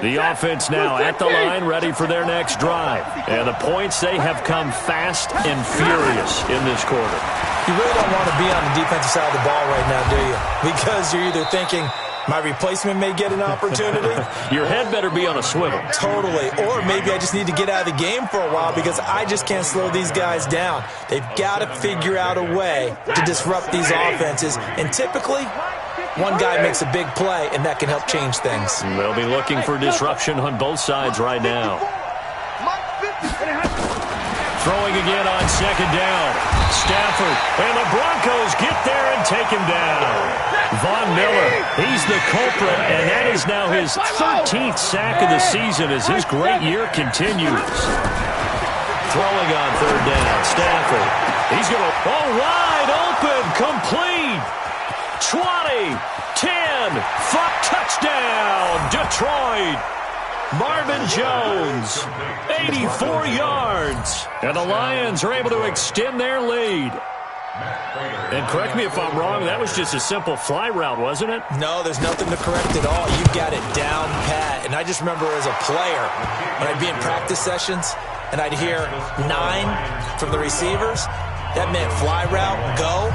[SPEAKER 6] The offense now at the line, ready for their next drive. And the points, they have come fast and furious in this quarter.
[SPEAKER 9] You really don't want to be on the defensive side of the ball right now, do you? Because you're either thinking, my replacement may get an opportunity.
[SPEAKER 6] Your head better be on a swivel.
[SPEAKER 9] Totally. Or maybe I just need to get out of the game for a while because I just can't slow these guys down. They've got to figure out a way to disrupt these offenses. And typically, one guy makes a big play, and that can help change things.
[SPEAKER 6] They'll be looking for disruption on both sides right now. Throwing again on second down. Stafford, and the Broncos get there and take him down. Von Miller, he's the culprit, and that is now his 13th sack of the season as his great year continues. Throwing on third down, Stafford. He's going to, wide open, complete. 20, 10, 5, touchdown, Detroit. Marvin Jones, 84 yards. And the Lions are able to extend their lead. And correct me if I'm wrong, that was just a simple fly route, wasn't it?
[SPEAKER 9] No, there's nothing to correct at all. You got it down pat. And I just remember as a player, when I'd be in practice sessions, and I'd hear 9 from the receivers, that meant fly route, go,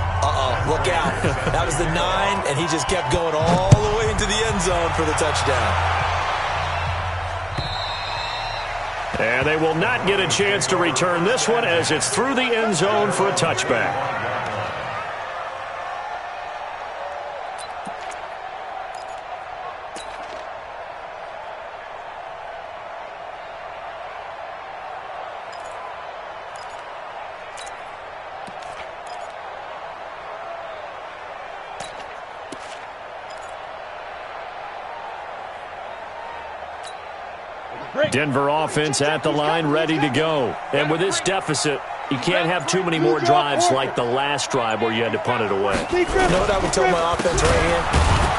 [SPEAKER 9] look out. That was the 9, and he just kept going all the way into the end zone for the touchdown.
[SPEAKER 6] And they will not get a chance to return this one as it's through the end zone for a touchback. Denver offense at the line, ready to go. And with this deficit, you can't have too many more drives like the last drive where you had to punt it away.
[SPEAKER 9] You know what I would tell my offense right here?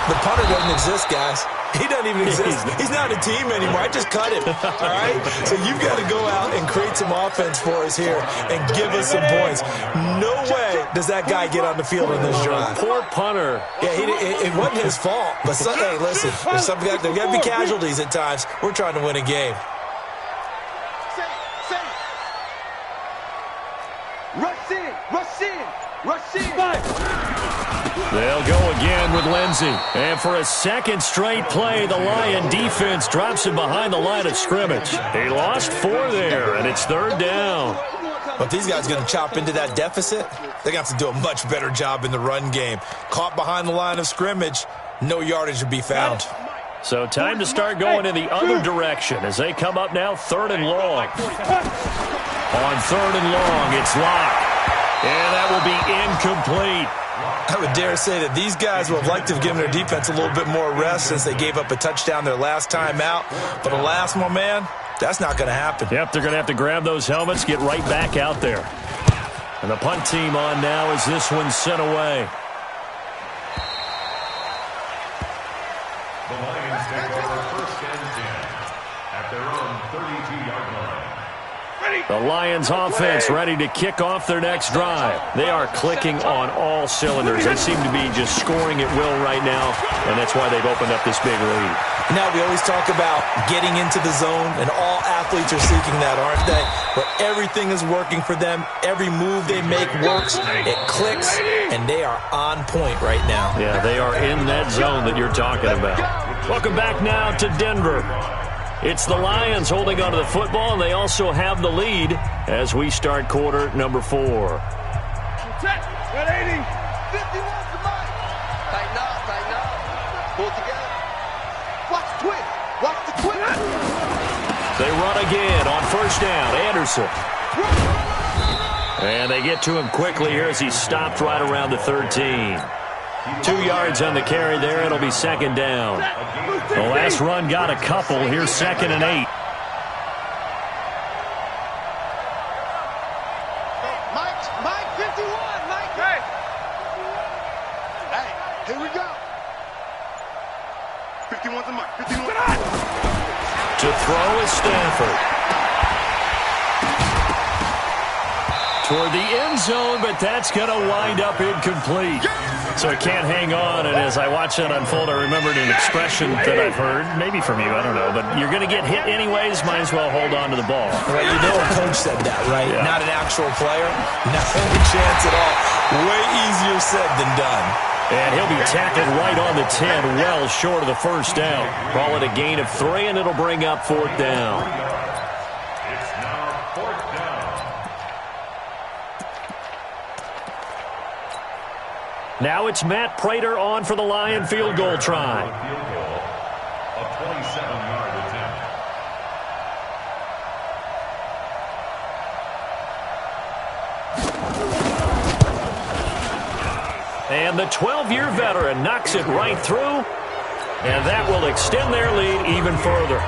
[SPEAKER 9] The punter doesn't exist, guys. He doesn't even exist. He's not a team anymore. I just cut him, all right? So you've got to go out and create some offense for us here and give us some points. No way does that guy get on the field in this drive.
[SPEAKER 6] Poor punter.
[SPEAKER 9] Yeah, it wasn't his fault. But, hey, listen, there's there got to be casualties at times. We're trying to win a game.
[SPEAKER 10] Rush in, rush in, rush in.
[SPEAKER 6] They'll go again with Lindsey. And for a second straight play, the Lion defense drops him behind the line of scrimmage. He lost 4 there, and it's 3rd down.
[SPEAKER 9] But these guys are going to chop into that deficit. They're going to have to do a much better job in the run game. Caught behind the line of scrimmage, no yardage to be found.
[SPEAKER 6] So time to start going in the other direction as they come up now 3rd and long. On 3rd and long, it's locked. And that will be incomplete.
[SPEAKER 9] I would dare say that these guys would have liked to have given their defense a little bit more rest since they gave up a touchdown their last time out. But alas, my man, that's not going to happen.
[SPEAKER 6] Yep, they're going to have to grab those helmets, get right back out there. And the punt team on now as this one's sent away.
[SPEAKER 8] The Lions take over 1st and 10 at their own 32-yard line.
[SPEAKER 6] The Lions offense ready to kick off their next drive. They are clicking on all cylinders. They seem to be just scoring at will right now, and that's why they've opened up this big lead.
[SPEAKER 9] Now, we always talk about getting into the zone, and all athletes are seeking that, aren't they? But everything is working for them. Every move they make works. It clicks, and they are on point right now.
[SPEAKER 6] Yeah, they are in that zone that you're talking about. Welcome back now to Denver. It's the Lions holding onto the football, and they also have the lead as we start quarter number 4.
[SPEAKER 10] 180. 51 to Mike. Tighten up. Pull together. Watch the twist. Watch the twist.
[SPEAKER 6] They run again on 1st down. Anderson. And they get to him quickly here as he's stopped right around the 13. 2 yards on the carry there. It'll be 2nd down. The last run got a couple. Here's 2nd and 8.
[SPEAKER 10] Mike 51. Mike. Hey, here we go. 51 to Mike. 51.
[SPEAKER 6] To throw is Stafford. Toward the end zone, but that's going to wind up incomplete. So it can't hang on, and as I watch that unfold, I remembered an expression that I've heard, maybe from you, I don't know, but you're going to get hit anyways, might as well hold on to the ball.
[SPEAKER 9] Right, you know a coach said that, right? Yeah. Not an actual player. Not a chance at all. Way easier said than done.
[SPEAKER 6] And he'll be tackled right on the 10, well short of the 1st down. Call it a gain of 3, and it'll bring up 4th down.
[SPEAKER 8] It's now 4th down.
[SPEAKER 6] Now it's Matt Prater on for the Lion field goal try.
[SPEAKER 8] Field goal, a 27-yard attempt.
[SPEAKER 6] And the 12-year veteran knocks it right through, and that will extend their lead even further.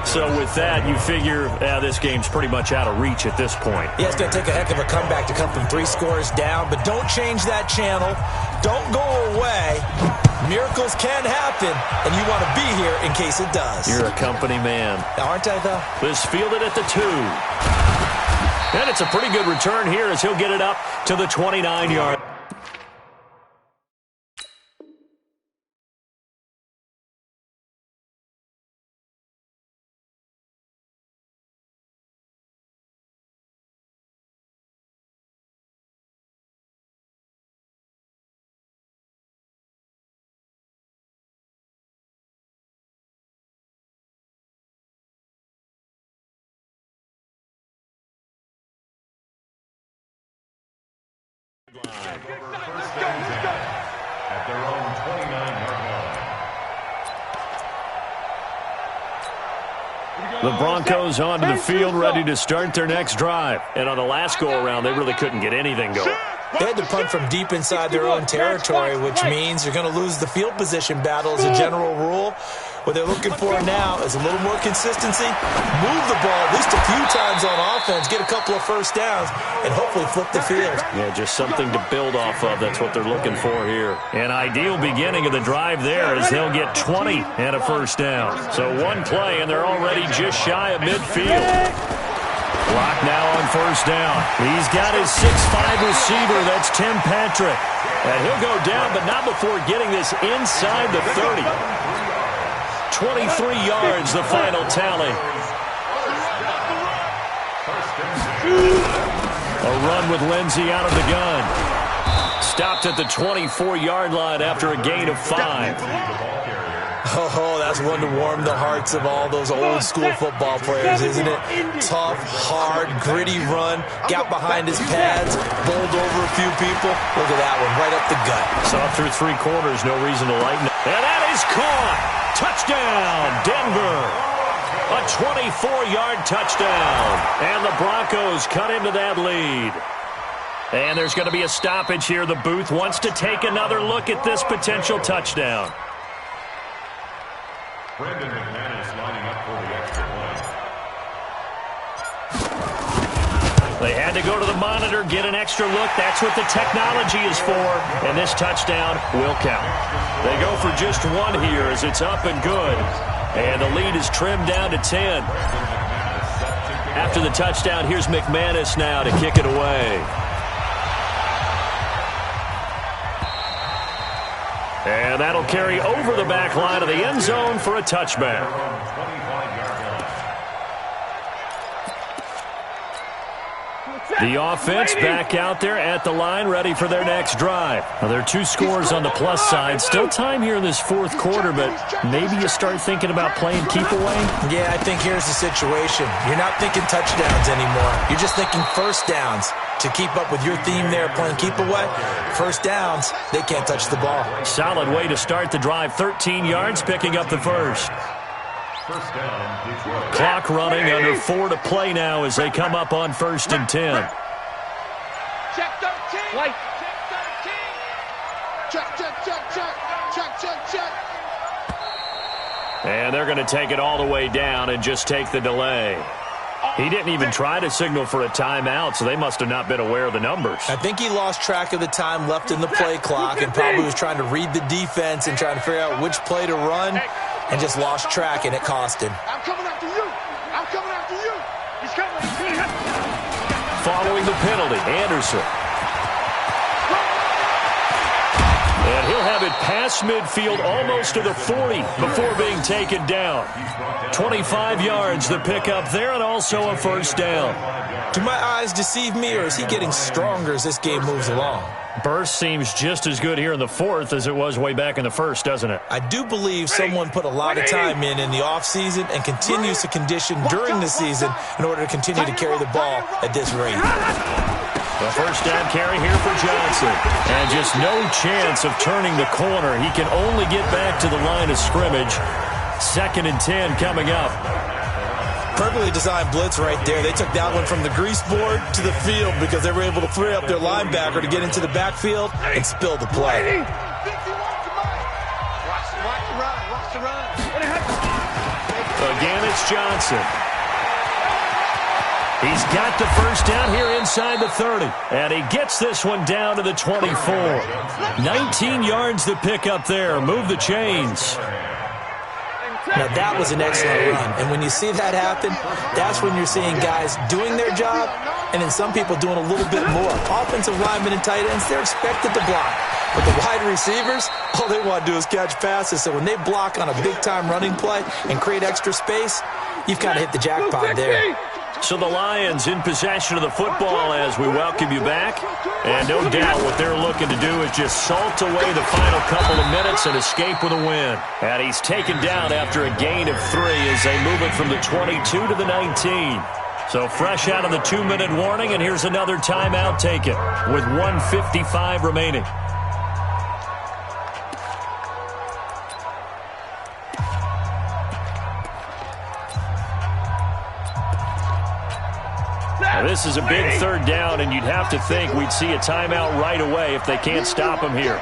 [SPEAKER 6] So with that, you figure this game's pretty much out of reach at this point.
[SPEAKER 9] Yeah, it's going to take a heck of a comeback to come from 3 scores down, but don't change that channel. Don't go away. Miracles can happen, and you want to be here in case it does.
[SPEAKER 6] You're a company man.
[SPEAKER 9] Aren't I, though?
[SPEAKER 6] This fielded at the 2. And it's a pretty good return here as he'll get it up to the 29-yard
[SPEAKER 8] At their own 29-yard line.
[SPEAKER 6] The Broncos onto the field, ready to start their next drive. And on the last go-around, they really couldn't get anything going.
[SPEAKER 9] They had to punt from deep inside their own territory, which means you're going to lose the field position battle as a general rule. What they're looking for now is a little more consistency, move the ball at least a few times on offense, get a couple of first downs, and hopefully flip the field.
[SPEAKER 6] Yeah, just something to build off of. That's what they're looking for here. An ideal beginning of the drive there as they'll get 20 and a first down. So one play, and they're already just shy of midfield. Clock now on first down. He's got his 6'5 receiver. That's Tim Patrick. And he'll go down, but not before getting this inside the 30. 23 yards, the final tally. A run with Lindsey out of the gun. Stopped at the 24-yard line after a gain of 5.
[SPEAKER 9] Oh, that's one to warm the hearts of all those old-school football players, isn't it? Tough, hard, gritty run, got behind his pads, bowled over a few people. Look at that one, right up the gut.
[SPEAKER 6] Saw through 3 quarters, no reason to lighten it. And that is caught! Touchdown, Denver! A 24-yard touchdown. And the Broncos cut into that lead. And there's going to be a stoppage here. The booth wants to take another look at this potential touchdown.
[SPEAKER 8] Brandon McManus lining up for the extra point.
[SPEAKER 6] They had to go to the monitor, get an extra look. That's what the technology is for. And this touchdown will count. They go for just one here as it's up and good. And the lead is trimmed down to 10. After the touchdown, here's McManus now to kick it away. And that'll carry over the back line of the end zone for a touchback. The offense back out there at the line, ready for their next drive. Now, there are 2 scores on the plus side. Still time here in this 4th quarter, but maybe you start thinking about playing keep away?
[SPEAKER 9] Yeah, I think here's the situation. You're not thinking touchdowns anymore. You're just thinking first downs. To keep up with your theme there, playing keep away, first downs, they can't touch the ball.
[SPEAKER 6] Solid way to start the drive. 13 yards, picking up the first.
[SPEAKER 8] First down, Detroit.
[SPEAKER 6] Clock running, under 4 to play now as they come up on 1st and 10.
[SPEAKER 10] Check 13. White. Check 13. Check.
[SPEAKER 6] And they're going to take it all the way down and just take the delay. He didn't even try to signal for a timeout, so they must have not been aware of the numbers.
[SPEAKER 9] I think he lost track of the time left in the play clock and probably was trying to read the defense and trying to figure out which play to run and just lost track, and it cost him.
[SPEAKER 10] I'm coming after you. I'm coming after you. He's coming.
[SPEAKER 6] Following the penalty, Anderson. And he'll have it past midfield almost to the 40 before being taken down. 25 yards the pickup there, and also a first down.
[SPEAKER 9] Do my eyes deceive me, or is he getting stronger as this game moves along?
[SPEAKER 6] Burst seems just as good here in the 4th as it was way back in the 1st, doesn't it?
[SPEAKER 9] I do believe someone put a lot of time in the offseason and continues to condition during the season in order to continue to carry the ball at this rate.
[SPEAKER 6] The first down carry here for Johnson. And just no chance of turning the corner. He can only get back to the line of scrimmage. 2nd and 10 coming up.
[SPEAKER 9] Perfectly designed blitz right there. They took that one from the grease board to the field because they were able to free up their linebacker to get into the backfield and spill the play.
[SPEAKER 10] Watch the run.
[SPEAKER 6] Again, it's Johnson. He's got the first down here inside the 30. And he gets this one down to the 24. 19 yards to pick up there. Move the chains.
[SPEAKER 9] Now, that was an excellent run. And when you see that happen, that's when you're seeing guys doing their job and then some people doing a little bit more. Offensive linemen and tight ends, they're expected to block. But the wide receivers, all they want to do is catch passes. So when they block on a big-time running play and create extra space, you've kind of hit the jackpot there.
[SPEAKER 6] So the Lions in possession of the football as we welcome you back. And no doubt what they're looking to do is just salt away the final couple of minutes and escape with a win. And he's taken down after a gain of 3 as they move it from the 22 to the 19. So fresh out of the 2-minute warning, and here's another timeout taken with 1:55 remaining. Now, this is a big third down, and you'd have to think we'd see a timeout right away if they can't stop him here.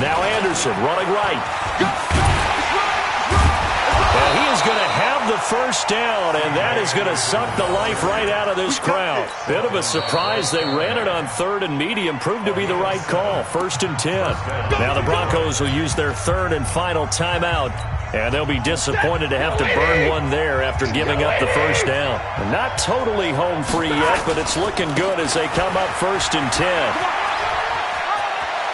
[SPEAKER 6] Now Anderson running right. And he is going to have the first down, and that is going to suck the life right out of this crowd. Bit of a surprise. They ran it on 3rd and medium. Proved to be the right call. 1st and 10. Now the Broncos will use their 3rd and final timeout. And they'll be disappointed to have to burn one there after giving up the first down. Not totally home free yet, but it's looking good as they come up 1st and 10.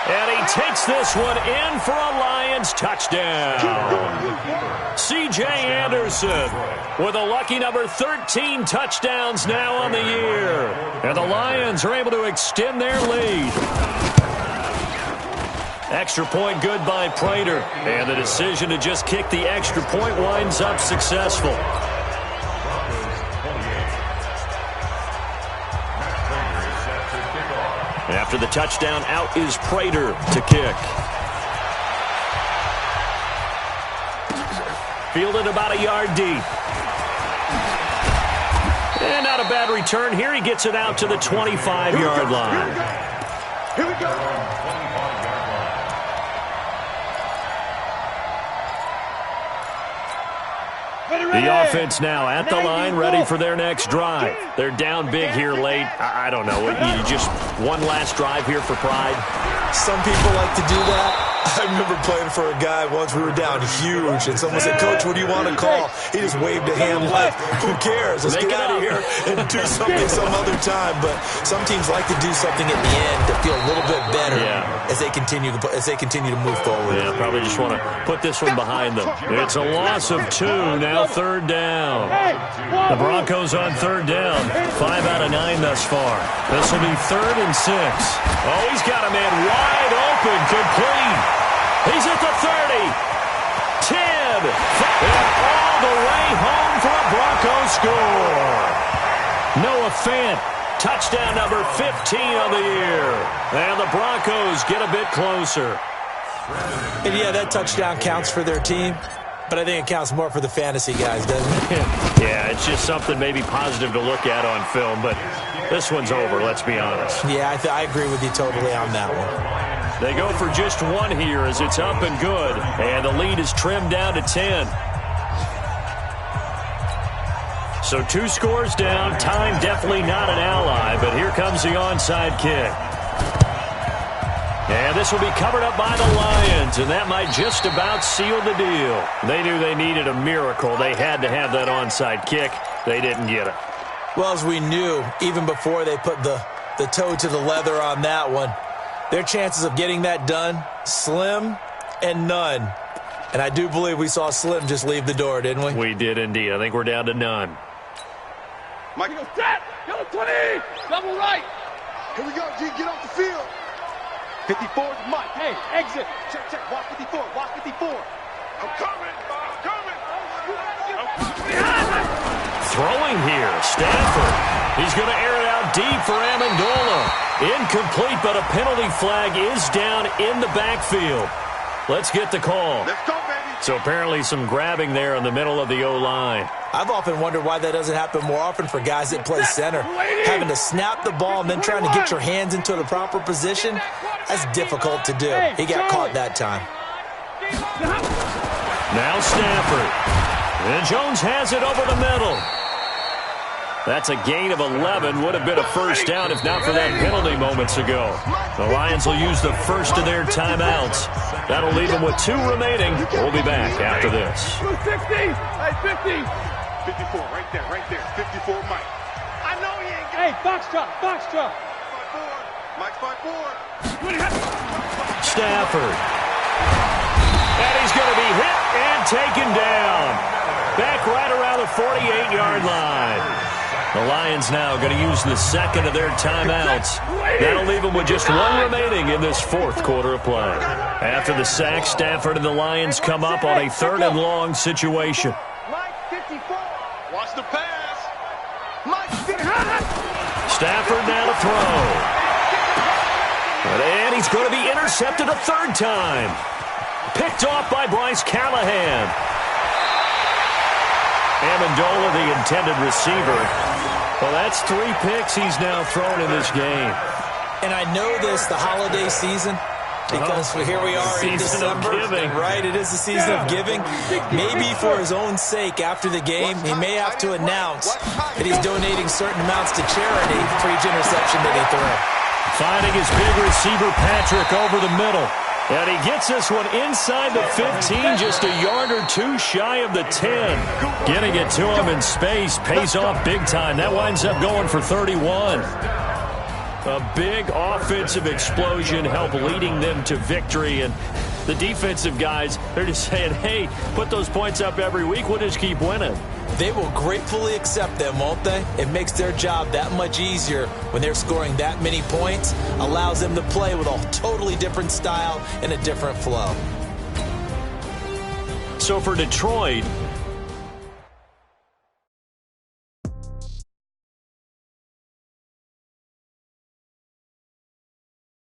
[SPEAKER 6] And he takes this one in for a Lions touchdown. C.J. Anderson with a lucky number 13 touchdowns now on the year. And the Lions are able to extend their lead. Extra point good by Prater. And the decision to just kick the extra point winds up successful. After the touchdown, out is Prater to kick. Fielded about a yard deep. And not a bad return here. He gets it out to the 25-yard line.
[SPEAKER 10] Here we go.
[SPEAKER 6] The offense now at the line, ready for their next drive. They're down big here late. I don't know. You just one last drive here for pride.
[SPEAKER 9] Some people like to do that. I remember playing for a guy once. We were down huge, and someone said, "Coach, what do you want to call?" He just waved a hand like, "Who cares? Let's get out of here and do something some other time." But some teams like to do something at the end to feel a little bit better as they continue to move forward.
[SPEAKER 6] Yeah, probably just want to put this one behind them. It's a loss of 2, now 3rd down. The Broncos on 3rd down. 5 out of 9 thus far. This will be 3rd and 6. Oh, he's got a man wide open, complete. He's at the 30, 10, and all the way home for a Broncos score. Noah Fant, touchdown number 15 of the year. And the Broncos get a bit closer.
[SPEAKER 9] And yeah, that touchdown counts for their team, but I think it counts more for the fantasy guys, doesn't it?
[SPEAKER 6] Yeah, it's just something maybe positive to look at on film, but this one's over, let's be honest.
[SPEAKER 9] Yeah, I agree with you totally on that one.
[SPEAKER 6] They go for just one here as it's up and good, and the lead is trimmed down to 10. So 2 scores down, time definitely not an ally, but here comes the onside kick. And this will be covered up by the Lions, and that might just about seal the deal. They knew they needed a miracle. They had to have that onside kick. They didn't get it.
[SPEAKER 9] Well, as we knew, even before they put the toe to the leather on that one, their chances of getting that done, slim and none. And I do believe we saw Slim just leave the door, didn't we?
[SPEAKER 6] We did indeed. I think we're down to none.
[SPEAKER 10] Mike, go set! Go 20! Double right! Here we go, G, get off the field. 54 is Mike. Hey, exit. Check, check. Walk 54. Walk 54. I'm coming. I'm coming.
[SPEAKER 6] Throwing here, Stafford. He's going to air it out deep for Amendola. Incomplete, but a penalty flag is down in the backfield. Let's get the call.
[SPEAKER 10] Let's go, baby.
[SPEAKER 6] So apparently some grabbing there in the middle of the O-line.
[SPEAKER 9] I've often wondered why that doesn't happen more often for guys that play center. Having to snap the ball and then trying to get your hands into the proper position, that's difficult to do. He got caught that time.
[SPEAKER 6] Now Stafford. And Jones has it over the middle. That's a gain of 11. Would have been a first down if not for that penalty moments ago. The Lions will use the first of their timeouts. That'll leave them with 2 remaining. We'll be back after this.
[SPEAKER 10] 60. Hey, 50. 54, right there. 54, Mike. I know he ain't got it.
[SPEAKER 7] Hey, box drop.
[SPEAKER 10] Mike's 5-4.
[SPEAKER 6] Stafford. And he's going to be hit and taken down. Back right around the 48-yard line. The Lions now going to use the second of their timeouts. That'll leave them with just one remaining in this fourth quarter of play. After the sack, Stafford and the Lions come up on a 3rd and long situation.
[SPEAKER 10] Watch the pass.
[SPEAKER 6] Stafford now to throw. And he's going to be intercepted a 3rd time. Picked off by Bryce Callahan. Amendola, the intended receiver. Well, that's 3 picks he's now thrown in this game.
[SPEAKER 9] And I know this, the holiday season, because here we are in December, right? It is the season of giving. Maybe for his own sake, after the game, he may have to announce that he's donating certain amounts to charity for each interception that he threw.
[SPEAKER 6] Finding his big receiver, Patrick, over the middle. And he gets this one inside the 15, just a yard or 2 shy of the 10. Getting it to him in space pays off big time. That winds up going for 31. A big offensive explosion helped leading them to victory. And the defensive guys, they're just saying, hey, put those points up every week. We'll just keep winning.
[SPEAKER 9] They will gratefully accept them, won't they? It makes their job that much easier when they're scoring that many points. Allows them to play with a totally different style and a different flow.
[SPEAKER 6] So for Detroit,